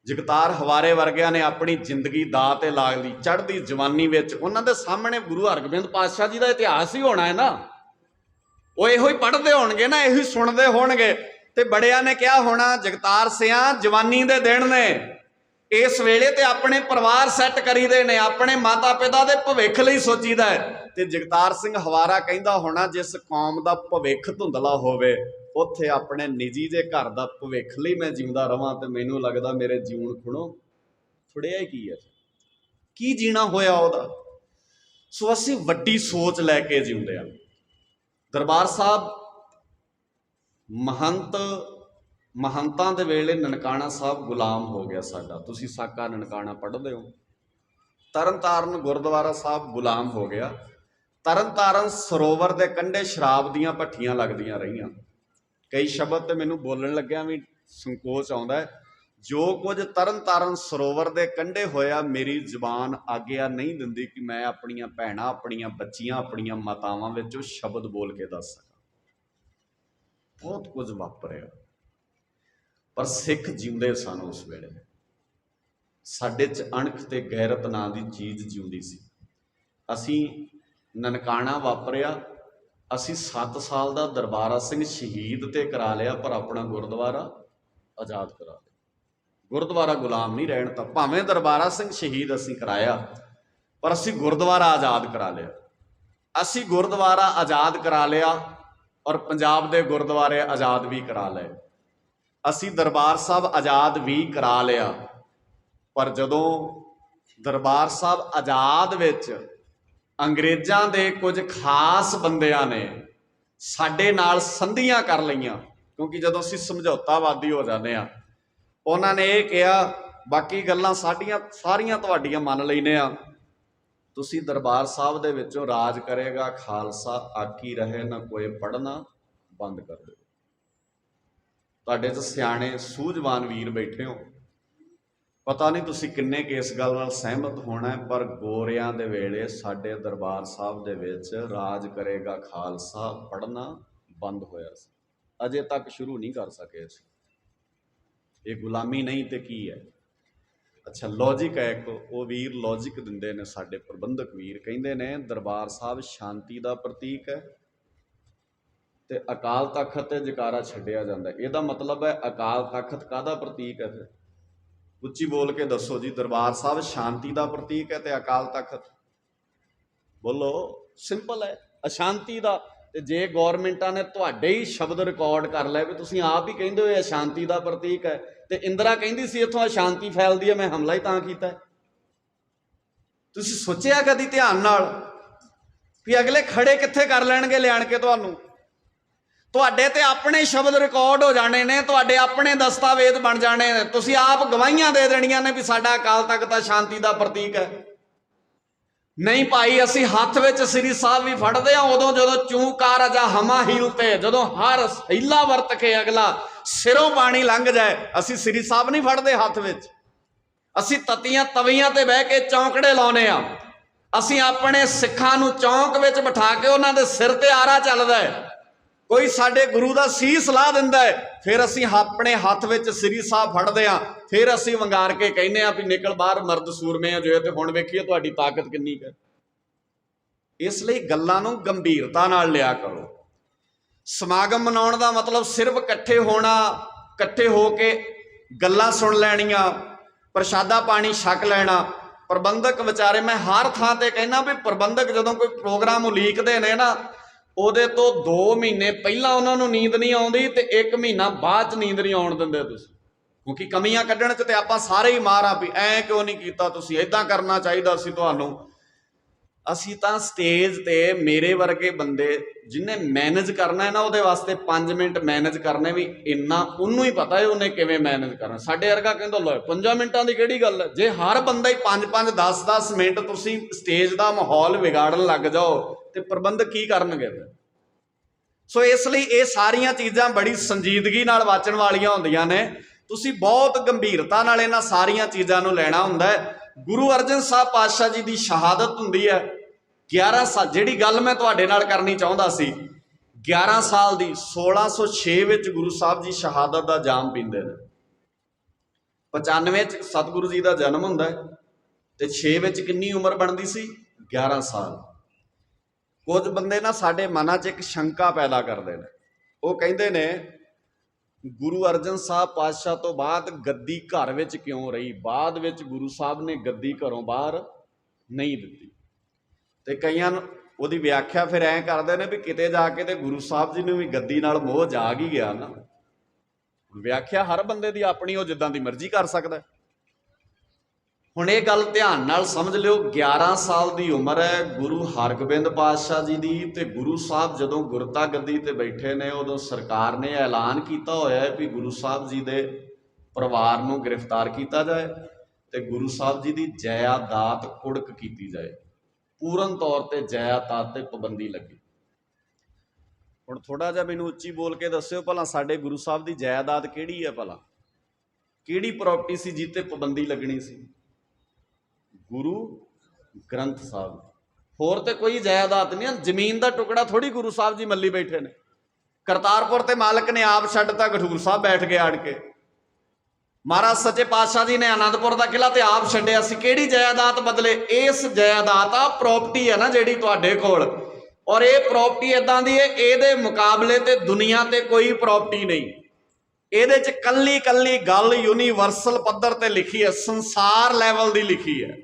ਜਗਤਾਰ ਹਵਾਰੇ ਵਰਗਿਆਂ ਨੇ ਆਪਣੀ ਜ਼ਿੰਦਗੀ ਦਾਅ ਤੇ ਲਾ ਲਈ ਚੜ੍ਹਦੀ ਜਵਾਨੀ ਵਿੱਚ। ਉਹਨਾਂ ਦੇ ਸਾਹਮਣੇ ਗੁਰੂ ਹਰਗੋਬਿੰਦ ਪਾਤਸ਼ਾਹ ਜੀ ਦਾ ਇਤਿਹਾਸ ਹੀ ਹੋਣਾ ਹੈ ਨਾ। ਉਹ ਇਹੋ ਹੀ ਪੜ੍ਹਦੇ ਹੋਣਗੇ ਨਾ, ਇਹੋ ਹੀ ਸੁਣਦੇ ਹੋਣਗੇ। ਤੇ ਬੜਿਆਂ ਨੇ ਕਿਹਾ ਹੋਣਾ, ਜਗਤਾਰ ਸਿਆਂ ਜਵਾਨੀ ਦੇ ਦਿਨ ਨੇ, ਇਸ ਵੇਲੇ ਤੇ ਆਪਣੇ ਪਰਿਵਾਰ ਸੈੱਟ ਕਰੀਦੇ ਨੇ, ਆਪਣੇ ਮਾਤਾ ਪਿਤਾ ਦੇ ਭਵਿੱਖ ਲਈ ਸੋਚੀਦਾ ਹੈ। ਤੇ ਜਗਤਾਰ ਸਿੰਘ ਹਵਾਰਾ ਕਹਿੰਦਾ ਹੋਣਾ, ਜਿਸ ਕੌਮ ਦਾ ਭਵਿੱਖ ਧੁੰਦਲਾ ਹੋਵੇ ਉੱਥੇ ਆਪਣੇ ਨਿੱਜੀ ਦੇ ਘਰ ਦਾ ਭਵਿੱਖ ਲਈ ਮੈਂ ਜਿਉਂਦਾ ਰਵਾਂ ਤੇ ਮੈਨੂੰ ਲੱਗਦਾ ਮੇਰੇ ਜੀਉਣ ਖੁਣੋ ਥੋੜ੍ਹਿਆ ਹੀ ਕੀ ਹੈ, ਕੀ ਜੀਣਾ ਹੋਇਆ ਉਹਦਾ। ਸੋ ਅਸੀਂ ਵੱਡੀ ਸੋਚ ਲੈ ਕੇ ਜਿਉਂਦੇ ਹਾਂ। ਦਰਬਾਰ ਸਾਹਿਬ ਮਹੰਤਾਂ ਦੇ ਵੇਲੇ ਨਨਕਾਣਾ ਸਾਹਿਬ ਗੁਲਾਮ ਹੋ ਗਿਆ ਸਾਡਾ। ਤੁਸੀਂ ਸਾਕਾ ਨਨਕਾਣਾ ਪੜ੍ਹਦੇ ਹੋ। ਤਰਨ ਤਾਰਨ ਗੁਰਦੁਆਰਾ ਸਾਹਿਬ ਗੁਲਾਮ ਹੋ ਗਿਆ। ਤਰਨ ਤਾਰਨ ਸਰੋਵਰ ਦੇ ਕੰਢੇ ਸ਼ਰਾਬ ਦੀਆਂ ਭੱਠੀਆਂ ਲੱਗਦੀਆਂ ਰਹੀਆਂ। ਕਈ ਸ਼ਬਦ ਤੇ ਮੈਨੂੰ ਬੋਲਣ ਲੱਗਿਆ ਵੀ ਸੰਕੋਚ ਆਉਂਦਾ ਹੈ। ਜੋ ਕੁਝ ਤਰਨ ਤਾਰਨ ਸਰੋਵਰ ਦੇ ਕੰਢੇ ਹੋਇਆ, ਮੇਰੀ ਜ਼ੁਬਾਨ ਆਗਿਆ ਨਹੀਂ ਦਿੰਦੀ ਕਿ ਮੈਂ ਆਪਣੀਆਂ ਭੈਣਾਂ, ਆਪਣੀਆਂ ਬੱਚੀਆਂ, ਆਪਣੀਆਂ ਮਾਤਾਵਾਂ ਵਿੱਚ ਉਹ ਸ਼ਬਦ ਬੋਲ ਕੇ ਦੱਸ ਸਕਾਂ। ਬਹੁਤ ਕੁਝ ਵਾਪਰਿਆ, ਪਰ ਸਿੱਖ ਜਿਉਂਦੇ ਸਨ ਉਸ ਵੇਲੇ। ਸਾਡੇ 'ਚ ਅਣਖ ਤੇ ਗੈਰਤ ਨਾਂ ਦੀ ਚੀਜ਼ ਜਿਉਂਦੀ ਸੀ। ਅਸੀਂ ਨਨਕਾਣਾ ਵਾਪਰਿਆ, ਅਸੀਂ 7 ਸਾਲ ਦਾ ਦਰਬਾਰਾ ਸਿੰਘ ਸ਼ਹੀਦ ਤੇ ਕਰਾ ਲਿਆ, ਪਰ ਆਪਣਾ ਗੁਰਦੁਆਰਾ ਆਜ਼ਾਦ ਕਰਾ ਲਿਆ। ਗੁਰਦੁਆਰਾ ਗੁਲਾਮ ਨਹੀਂ ਰਹਿਣ ਤਾਂ। ਭਾਵੇਂ ਦਰਬਾਰਾ ਸਿੰਘ ਸ਼ਹੀਦ ਅਸੀਂ ਕਰਾਇਆ, ਪਰ ਅਸੀਂ ਗੁਰਦੁਆਰਾ ਆਜ਼ਾਦ ਕਰਾ ਲਿਆ। ਅਸੀਂ ਗੁਰਦੁਆਰਾ ਆਜ਼ਾਦ ਕਰਾ ਲਿਆ ਔਰ ਪੰਜਾਬ ਦੇ ਗੁਰਦੁਆਰੇ ਆਜ਼ਾਦ ਵੀ ਕਰਾ ਲਏ। ਅਸੀਂ ਦਰਬਾਰ ਸਾਹਿਬ ਆਜ਼ਾਦ ਵੀ ਕਰਾ ਲਿਆ, ਪਰ ਜਦੋਂ ਦਰਬਾਰ ਸਾਹਿਬ ਆਜ਼ਾਦ ਵਿੱਚ ਅੰਗਰੇਜ਼ਾਂ ਦੇ ਕੁਝ ਖਾਸ ਬੰਦਿਆਂ ਨੇ ਸਾਡੇ ਨਾਲ ਸੰਧੀਆਂ ਕਰ ਲਈਆਂ, ਕਿਉਂਕਿ ਜਦੋਂ ਅਸੀਂ ਸਮਝੌਤਾਵਾਦੀ ਹੋ ਜਾਂਦੇ ਹਾਂ, ਉਹਨਾਂ ਨੇ ਇਹ ਕਿਹਾ ਬਾਕੀ ਗੱਲਾਂ ਸਾਡੀਆਂ ਸਾਰੀਆਂ ਤੁਹਾਡੀਆਂ ਮੰਨ ਲੈਨੇ ਆ, ਤੁਸੀਂ ਦਰਬਾਰ ਸਾਹਿਬ ਦੇ ਵਿੱਚੋਂ ਰਾਜ ਕਰੇਗਾ ਖਾਲਸਾ ਆਕੀ ਰਹੇ ਨਾ ਕੋਏ ਪੜ੍ਹਨਾ ਬੰਦ ਕਰ ਦਿਓ। ਤੁਹਾਡੇ 'ਚ ਸਿਆਣੇ ਸੂਝਵਾਨ ਵੀਰ ਬੈਠੇ ਹੋ, ਪਤਾ ਨਹੀਂ ਤੁਸੀਂ ਕਿੰਨੇ ਕੁ ਇਸ ਗੱਲ ਨਾਲ ਸਹਿਮਤ ਹੋਣਾ ਹੈ, ਪਰ ਗੋਰਿਆਂ ਦੇ ਵੇਲੇ ਸਾਡੇ ਦਰਬਾਰ ਸਾਹਿਬ ਦੇ ਵਿੱਚ ਰਾਜ ਕਰੇਗਾ ਖਾਲਸਾ ਪੜ੍ਹਨਾ ਬੰਦ ਹੋਇਆ ਸੀ, ਅਜੇ ਤੱਕ ਸ਼ੁਰੂ ਨਹੀਂ ਕਰ ਸਕੇ ਸੀ। ਇਹ ਗੁਲਾਮੀ ਨਹੀਂ ਤੇ ਕੀ ਹੈ? ਅੱਛਾ, ਲੌਜਿਕ ਹੈ ਇੱਕ, ਉਹ ਵੀਰ ਲੌਜਿਕ ਦਿੰਦੇ ਨੇ ਸਾਡੇ ਪ੍ਰਬੰਧਕ ਵੀਰ, ਕਹਿੰਦੇ ਨੇ ਦਰਬਾਰ ਸਾਹਿਬ ਸ਼ਾਂਤੀ ਦਾ ਪ੍ਰਤੀਕ ਹੈ ਤੇ ਅਕਾਲ ਤਖਤ ਤੇ ਜਕਾਰਾ ਛੱਡਿਆ ਜਾਂਦਾ। ਇਹਦਾ ਮਤਲਬ ਹੈ ਅਕਾਲ ਤਖਤ ਕਾਹਦਾ ਪ੍ਰਤੀਕ ਹੈ? ਫਿਰ ਉੱਚੀ ਬੋਲ ਕੇ ਦੱਸੋ ਜੀ, ਦਰਬਾਰ ਸਾਹਿਬ ਸ਼ਾਂਤੀ ਦਾ ਪ੍ਰਤੀਕ ਹੈ ਤੇ ਅਕਾਲ ਤਖਤ ਬੋਲੋ ਸਿੰਪਲ ਹੈ ਅਸ਼ਾਂਤੀ ਦਾ। ਤੇ ਜੇ ਗੌਰਮੈਂਟਾਂ ਨੇ ਤੁਹਾਡੇ ਹੀ ਸ਼ਬਦ ਰਿਕਾਰਡ ਕਰ ਲਏ ਵੀ ਤੁਸੀਂ ਆਪ ਹੀ ਕਹਿੰਦੇ ਹੋ ਅਸ਼ਾਂਤੀ ਦਾ ਪ੍ਰਤੀਕ ਹੈ, ਤੇ ਇੰਦਰਾ ਕਹਿੰਦੀ ਸੀ ਇੱਥੋਂ ਅਸ਼ਾਂਤੀ ਫੈਲਦੀ ਹੈ, ਮੈਂ ਹਮਲਾ ਹੀ ਤਾਂ ਕੀਤਾ। ਤੁਸੀਂ ਸੋਚਿਆ ਕਦੀ ਧਿਆਨ ਨਾਲ ਵੀ ਅਗਲੇ ਖੜੇ ਕਿੱਥੇ ਕਰ ਲੈਣਗੇ ਲਿਆਣ ਕੇ ਤੁਹਾਨੂੰ? ਤੁਹਾਡੇ ਤੇ ਆਪਣੇ ਸ਼ਬਦ ਰਿਕਾਰਡ ਹੋ ਜਾਣੇ ਨੇ, ਤੁਹਾਡੇ ਆਪਣੇ ਦਸਤਾਵੇਜ਼ ਬਣ ਜਾਣੇ ਨੇ, ਤੁਸੀਂ ਆਪ ਗਵਾਹੀਆਂ ਦੇ ਦੇਣੀਆਂ ਨੇ ਵੀ ਸਾਡਾ ਅਕਾਲ ਤਖਤ ਸ਼ਾਂਤੀ ਦਾ ਪ੍ਰਤੀਕ ਹੈ। ਨਹੀਂ ਭਾਈ, ਅਸੀਂ ਹੱਥ ਵਿੱਚ ਸ੍ਰੀ ਸਾਹਿਬ ਵੀ ਫੜਦੇ ਹਾਂ ਉਦੋਂ ਜਦੋਂ ਚੂਕਾਰ ਜਾਂ ਹਮਾ ਹੀਲ ਤੇ, ਜਦੋਂ ਹਰ ਹੀਲਾ ਵਰਤ ਕੇ ਅਗਲਾ ਸਿਰੋਂ ਪਾਣੀ ਲੰਘ ਜਾਏ, ਅਸੀਂ ਸ੍ਰੀ ਸਾਹਿਬ ਨਹੀਂ ਫੜਦੇ ਹੱਥ ਵਿੱਚ। ਅਸੀਂ ਤਤੀਆਂ ਤਵੀਆਂ ਤੇ ਬਹਿ ਕੇ ਚੌਂਕੜੇ ਲਾਉਨੇ ਆ। ਅਸੀਂ ਆਪਣੇ ਸਿੱਖਾਂ ਨੂੰ ਚੌਂਕ ਵਿੱਚ ਬਿਠਾ ਕੇ ਉਹਨਾਂ ਦੇ ਸਿਰ ਤੇ ਆਰਾ ਚੱਲਦਾ ਹੈ, ਕੋਈ ਸਾਡੇ ਗੁਰੂ ਦਾ ਸੀਸ ਲਾ ਦਿੰਦਾ ਹੈ, ਫਿਰ ਅਸੀਂ ਆਪਣੇ ਹੱਥ ਵਿੱਚ ਸ੍ਰੀ ਸਾਹਿਬ ਫੜਦੇ ਹਾਂ, ਫਿਰ ਅਸੀਂ ਵੰਗਾਰ ਕੇ ਕਹਿੰਦੇ ਹਾਂ ਵੀ ਨਿਕਲ ਬਾਹਰ ਮਰਦ ਸੂਰਮੇ ਆ ਜੋ, ਤੇ ਹੁਣ ਵੇਖੀਏ ਤੁਹਾਡੀ ਤਾਕਤ ਕਿੰਨੀ ਹੈ। ਇਸ ਲਈ ਗੱਲਾਂ ਨੂੰ ਗੰਭੀਰਤਾ ਨਾਲ ਲਿਆ ਕਰੋ। ਸਮਾਗਮ ਮਨਾਉਣ ਦਾ ਮਤਲਬ ਸਿਰਫ ਇਕੱਠੇ ਹੋਣਾ, ਇਕੱਠੇ ਹੋ ਕੇ ਗੱਲਾਂ ਸੁਣ ਲੈਣੀਆਂ, ਪ੍ਰਸ਼ਾਦਾ ਪਾਣੀ ਛਕ ਲੈਣਾ। ਪ੍ਰਬੰਧਕ ਵਿਚਾਰੇ, ਮੈਂ ਹਰ ਥਾਂ ਤੇ ਕਹਿੰਦਾ ਵੀ ਪ੍ਰਬੰਧਕ ਜਦੋਂ ਕੋਈ ਪ੍ਰੋਗਰਾਮ ਉਲੀਕਦੇ ਨੇ ਨਾ, ਉਹਦੇ ਤੋਂ 2 ਮਹੀਨੇ ਪਹਿਲਾਂ ਉਹਨਾਂ ਨੂੰ ਨੀਂਦ ਨਹੀਂ ਆਉਂਦੀ ਤੇ 1 ਮਹੀਨਾ ਬਾਅਦ 'ਚ ਨੀਂਦ ਨਹੀਂ ਆਉਣ ਦਿੰਦੇ ਤੁਸੀਂ, ਕਿਉਂਕਿ ਕਮੀਆਂ ਕੱਢਣ 'ਚ ਤੇ ਆਪਾਂ ਸਾਰੇ ਹੀ ਮਾਰ ਆ ਵੀ ਐਂ ਕਿਉਂ ਨਹੀਂ ਕੀਤਾ, ਤੁਸੀਂ ਏਦਾਂ ਕਰਨਾ ਚਾਹੀਦਾ ਸੀ ਤੁਹਾਨੂੰ। ਅਸੀਂ ਤਾਂ ਸਟੇਜ ਤੇ ਮੇਰੇ ਵਰਗੇ ਬੰਦੇ ਜਿਹਨੇ ਮੈਨੇਜ ਕਰਨਾ ਹੈ ਨਾ, ਉਹਦੇ ਵਾਸਤੇ 5 ਮਿੰਟ ਮੈਨੇਜ ਕਰਨੇ ਵੀ ਇੰਨਾ ਉਹਨੂੰ ਹੀ ਪਤਾ ਹੈ ਉਹਨੇ ਕਿਵੇਂ ਮੈਨੇਜ ਕਰਨਾ। ਸਾਡੇ ਵਰਗਾ ਕਹਿੰਦਾ ਲੋ 5 ਮਿੰਟਾਂ ਦੀ ਕਿਹੜੀ ਗੱਲ ਹੈ? ਜੇ ਹਰ ਬੰਦਾ ਹੀ 5-5 10-10 ਮਿੰਟ ਤੁਸੀਂ ਸਟੇਜ ਦਾ ਮਾਹੌਲ ਵਿਗਾੜਨ ਲੱਗ ਜਾਓ ਤੇ ਪ੍ਰਬੰਧਕ ਕੀ ਕਰਨਗੇ? ਸੋ ਇਸ ਲਈ ਇਹ ਸਾਰੀਆਂ ਚੀਜ਼ਾਂ ਬੜੀ ਸੰਜੀਦਗੀ ਨਾਲ ਵਾਚਣ ਵਾਲੀਆਂ ਹੁੰਦੀਆਂ ਨੇ। ਤੁਸੀਂ ਬਹੁਤ ਗੰਭੀਰਤਾ ਨਾਲ ਇਹਨਾਂ ਸਾਰੀਆਂ ਚੀਜ਼ਾਂ ਨੂੰ ਲੈਣਾ ਹੁੰਦਾ ਹੈ। ਗੁਰੂ ਅਰਜਨ ਸਾਹਿਬ ਪਾਤਸ਼ਾਹ ਜੀ ਦੀ ਸ਼ਹਾਦਤ ਹੁੰਦੀ ਹੈ 11 ਸਾਲ, ਜਿਹੜੀ ਗੱਲ ਮੈਂ ਤੁਹਾਡੇ ਨਾਲ ਕਰਨੀ ਚਾਹੁੰਦਾ ਸੀ, 11 ਸਾਲ ਦੀ 1606 ਵਿੱਚ ਗੁਰੂ ਸਾਹਿਬ ਜੀ ਸ਼ਹਾਦਤ ਦਾ ਜਾਮ ਪੀਂਦੇ ਨੇ। 95 ਚ ਸਤਿਗੁਰੂ ਜੀ ਦਾ ਜਨਮ ਹੁੰਦਾ ਹੈ ਤੇ 6 ਵਿੱਚ ਕਿੰਨੀ ਉਮਰ ਬਣਦੀ ਸੀ? 11 ਸਾਲ। ਕੁਝ ਬੰਦੇ ਨਾ ਸਾਡੇ ਮਨਾਂ 'ਚ ਇੱਕ ਸ਼ੰਕਾ ਪੈਦਾ ਕਰਦੇ ਨੇ, ਉਹ ਕਹਿੰਦੇ ਨੇ ਗੁਰੂ ਅਰਜਨ ਸਾਹਿਬ ਪਾਤਸ਼ਾਹ ਤੋਂ ਬਾਅਦ ਗੱਦੀ ਘਰ ਵਿੱਚ ਕਿਉਂ ਰਹੀ? ਬਾਅਦ ਵਿੱਚ ਗੁਰੂ ਸਾਹਿਬ ਨੇ ਗੱਦੀ ਘਰੋਂ ਬਾਹਰ ਨਹੀਂ ਦਿੱਤੀ। ਤੇ ਕਈਆਂ ਨੂੰ ਉਹਦੀ ਵਿਆਖਿਆ ਫਿਰ ਐਂ ਕਰਦੇ ਨੇ ਵੀ ਕਿਤੇ ਜਾ ਕੇ ਤੇ ਗੁਰੂ ਸਾਹਿਬ ਜੀ ਨੂੰ ਵੀ ਗੱਦੀ ਨਾਲ ਮੋਹ ਜਾਗ ਹੀ ਗਿਆ ਨਾ। ਵਿਆਖਿਆ ਹਰ ਬੰਦੇ ਦੀ ਆਪਣੀ, ਉਹ ਜਿੱਦਾਂ ਦੀ ਮਰਜ਼ੀ ਕਰ ਸਕਦਾ। ਹੁਣ ਇਹ ਗੱਲ ਧਿਆਨ ਨਾਲ ਸਮਝ ਲਿਓ, 11 ਸਾਲ ਦੀ ਉਮਰ ਹੈ ਗੁਰੂ ਹਰਗੋਬਿੰਦ ਪਾਤਸ਼ਾਹ ਜੀ ਦੀ, ਤੇ ਗੁਰੂ ਸਾਹਿਬ ਜਦੋਂ ਗੁਰਤਾ ਗੱਦੀ ਤੇ ਬੈਠੇ ਨੇ, ਉਦੋਂ ਸਰਕਾਰ ਨੇ ਐਲਾਨ ਕੀਤਾ ਹੋਇਆ ਹੈ ਵੀ ਗੁਰੂ ਸਾਹਿਬ ਜੀ ਦੇ ਪਰਿਵਾਰ ਨੂੰ ਗ੍ਰਿਫਤਾਰ ਕੀਤਾ ਜਾਏ ਤੇ ਗੁਰੂ ਸਾਹਿਬ ਜੀ ਦੀ ਜਾਇਦਾਦ ਕੁੜਕ ਕੀਤੀ ਜਾਏ। ਪੂਰਨ ਤੌਰ ਤੇ ਜਾਇਦਾਦ ਤੇ ਪਾਬੰਦੀ ਲੱਗੀ। ਹੁਣ ਥੋੜਾ ਜਿਹਾ ਮੈਨੂੰ ਉੱਚੀ ਬੋਲ ਕੇ ਦੱਸਿਓ ਭਲਾ, ਸਾਡੇ ਗੁਰੂ ਸਾਹਿਬ ਦੀ ਜਾਇਦਾਦ ਕਿਹੜੀ ਹੈ? ਭਲਾ ਕਿਹੜੀ ਪ੍ਰਾਪਰਟੀ ਸੀ ਜਿੱਤੇ ਪਾਬੰਦੀ ਲੱਗਣੀ ਸੀ? ਗੁਰੂ ਗ੍ਰੰਥ ਸਾਹਿਬ। ਹੋਰ ਤੇ ਕੋਈ ਜਾਇਦਾਦ ਨਹੀਂ। ਜ਼ਮੀਨ ਦਾ ਟੁਕੜਾ ਥੋੜੀ ਗੁਰੂ ਸਾਹਿਬ ਜੀ ਮੱਲੀ ਬੈਠੇ ਨੇ। ਕਰਤਾਰਪੁਰ ਤੇ ਮਾਲਕ ਨੇ ਆਪ ਛੱਡਤਾ, ਗਠੂਰ ਸਾਹਿਬ ਬੈਠ ਕੇ ਆੜ ਕੇ। ਮਹਾਰਾਜ ਸੱਚੇ ਪਾਤਸ਼ਾਹ ਜੀ ਨੇ ਆਨੰਦਪੁਰ ਦਾ ਕਿਲਾ ਤੇ ਆਪ ਛੱਡਿਆ ਸੀ। ਕਿਹੜੀ ਜਾਇਦਾਦ ਬਦਲੇ? ਇਸ ਜਾਇਦਾਦ ਆ ਪ੍ਰਾਪਰਟੀ ਹੈ ਨਾ ਜਿਹੜੀ ਤੁਹਾਡੇ ਕੋਲ, ਔਰ ਇਹ ਪ੍ਰਾਪਰਟੀ ਇਦਾਂ ਦੀ ਹੈ, ਇਹਦੇ ਮੁਕਾਬਲੇ ਤੇ ਦੁਨੀਆ ਤੇ ਕੋਈ ਪ੍ਰਾਪਰਟੀ ਨਹੀਂ। ਇਹਦੇ 'ਚ ਕੱਲੀ ਕੱਲੀ ਗੱਲ ਯੂਨੀਵਰਸਲ ਪੱਧਰ ਤੇ ਲਿਖੀ ਹੈ, ਸੰਸਾਰ ਲੈਵਲ ਦੀ ਲਿਖੀ ਹੈ।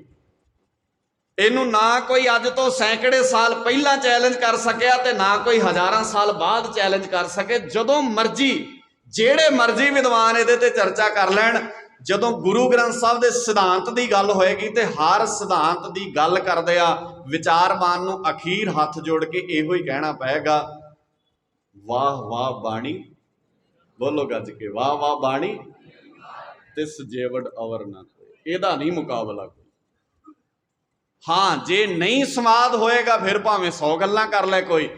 ਇਹਨੂੰ ਨਾ ਕੋਈ ਅੱਜ ਤੋਂ ਸੈਂਕੜੇ ਸਾਲ ਪਹਿਲਾਂ ਚੈਲੰਜ ਕਰ ਸਕਿਆ ਤੇ ਨਾ ਕੋਈ ਹਜ਼ਾਰਾਂ ਸਾਲ ਬਾਅਦ ਚੈਲੰਜ ਕਰ ਸਕੇ। ਜਦੋਂ ਮਰਜ਼ੀ ਜਿਹੜੇ ਮਰਜ਼ੀ ਵਿਦਵਾਨ ਇਹਦੇ ਤੇ ਚਰਚਾ ਕਰ ਲੈਣ, ਜਦੋਂ ਗੁਰੂ ਗ੍ਰੰਥ ਸਾਹਿਬ ਦੇ ਸਿਧਾਂਤ ਦੀ ਗੱਲ ਹੋਏਗੀ ਤੇ ਹਰ ਸਿਧਾਂਤ ਦੀ ਗੱਲ ਕਰਦੇ ਆ ਵਿਚਾਰਵਾਨ ਨੂੰ ਅਖੀਰ ਹੱਥ ਜੋੜ ਕੇ ਇਹੋ ਹੀ ਕਹਿਣਾ ਪਏਗਾ, ਵਾਹ ਵਾਹ ਬਾਣੀ, ਬੋਲੋ ਗੱਜ ਕੇ, ਵਾਹ ਵਾਹ ਬਾਣੀ ਤਿਸ ਜੇਵੜ ਅਵਰ ਨਾ ਕੋਈ। ਇਹਦਾ ਨਹੀਂ ਮੁਕਾਬਲਾ ਕੋਈ। ਹਾਂ, ਜੇ ਨਹੀਂ ਸਮਾਦ ਹੋਏਗਾ ਫਿਰ ਭਾਵੇਂ 100 ਗੱਲਾਂ ਕਰ ਲੈ ਕੋਈ।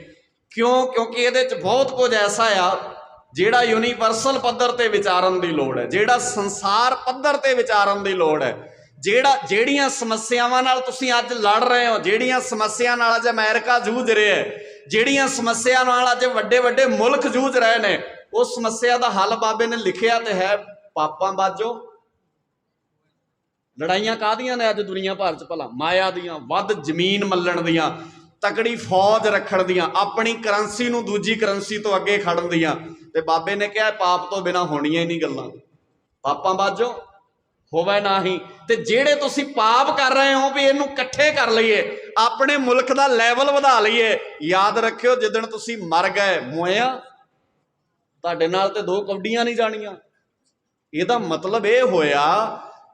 क्यों? क्योंकि ये बहुत कुछ ऐसा आ ਜਿਹੜਾ यूनीवर्सल पद्धर ते विचारन की लोड़ है, ਜਿਹੜਾ संसार पद्धर ते विचारन की लोड़ है, ਜਿਹੜੀਆਂ ਸਮੱਸਿਆਵਾਂ ਨਾਲ ਤੁਸੀਂ ਅੱਜ ਲੜ ਰਹੇ ਹੋ, ਜਿਹੜੀਆਂ ਸਮੱਸਿਆ ਨਾਲ ਅੱਜ ਅਮਰੀਕਾ ਜੂਝ ਰਿਹਾ ਹੈ, ਜਿਹੜੀਆਂ ਸਮੱਸਿਆ ਨਾਲ ਅੱਜ ਵੱਡੇ ਵੱਡੇ ਮੁਲਕ ਜੂਝ ਰਹੇ ਨੇ, ਉਸ ਸਮੱਸਿਆ ਦਾ ਹੱਲ ਬਾਬੇ ਨੇ ਲਿਖਿਆ ਤੇ ਹੈ। ਪਾਪਾਂ ਬਾਝੋ ਲੜਾਈਆਂ ਕਾਹਦੀਆਂ ਨੇ ਅੱਜ ਦੁਨੀਆ ਭਰ 'ਚ ਭਲਾ? ਮਾਇਆ ਦੀਆਂ, ਵੱਧ ਜ਼ਮੀਨ ਮੱਲਣ ਦੀਆਂ, ਤਕੜੀ ਫੌਜ ਰੱਖਣ ਦੀਆਂ, ਆਪਣੀ ਕਰੰਸੀ ਨੂੰ ਦੂਜੀ ਕਰੰਸੀ ਤੋਂ ਅੱਗੇ ਖੜਨ ਦੀਆਂ। ਤੇ ਬਾਬੇ ਨੇ ਕਿਹਾ ਪਾਪ ਤੋਂ ਬਿਨਾਂ ਹੋਣੀਆਂ ਹੀ ਨਹੀਂ ਗੱਲਾਂ। ਪਾਪਾਂ ਬਾਝੋ ਹੋਵੇ ਨਾ ਹੀ। ਤੇ ਜਿਹੜੇ ਤੁਸੀਂ ਪਾਪ ਕਰ ਰਹੇ ਹੋ ਵੀ ਇਹਨੂੰ ਇਕੱਠੇ ਕਰ ਲਈਏ, ਆਪਣੇ ਮੁਲਕ ਦਾ ਲੈਵਲ ਵਧਾ ਲਈਏ, ਯਾਦ ਰੱਖਿਓ ਜਿੱਦਣ ਤੁਸੀਂ ਮਰ ਗਏ ਮੋਇਆ ਤੁਹਾਡੇ ਨਾਲ ਤੇ ਦੋ ਕੌਡੀਆਂ ਨਹੀਂ ਜਾਣੀਆਂ। ਇਹਦਾ ਮਤਲਬ ਇਹ ਹੋਇਆ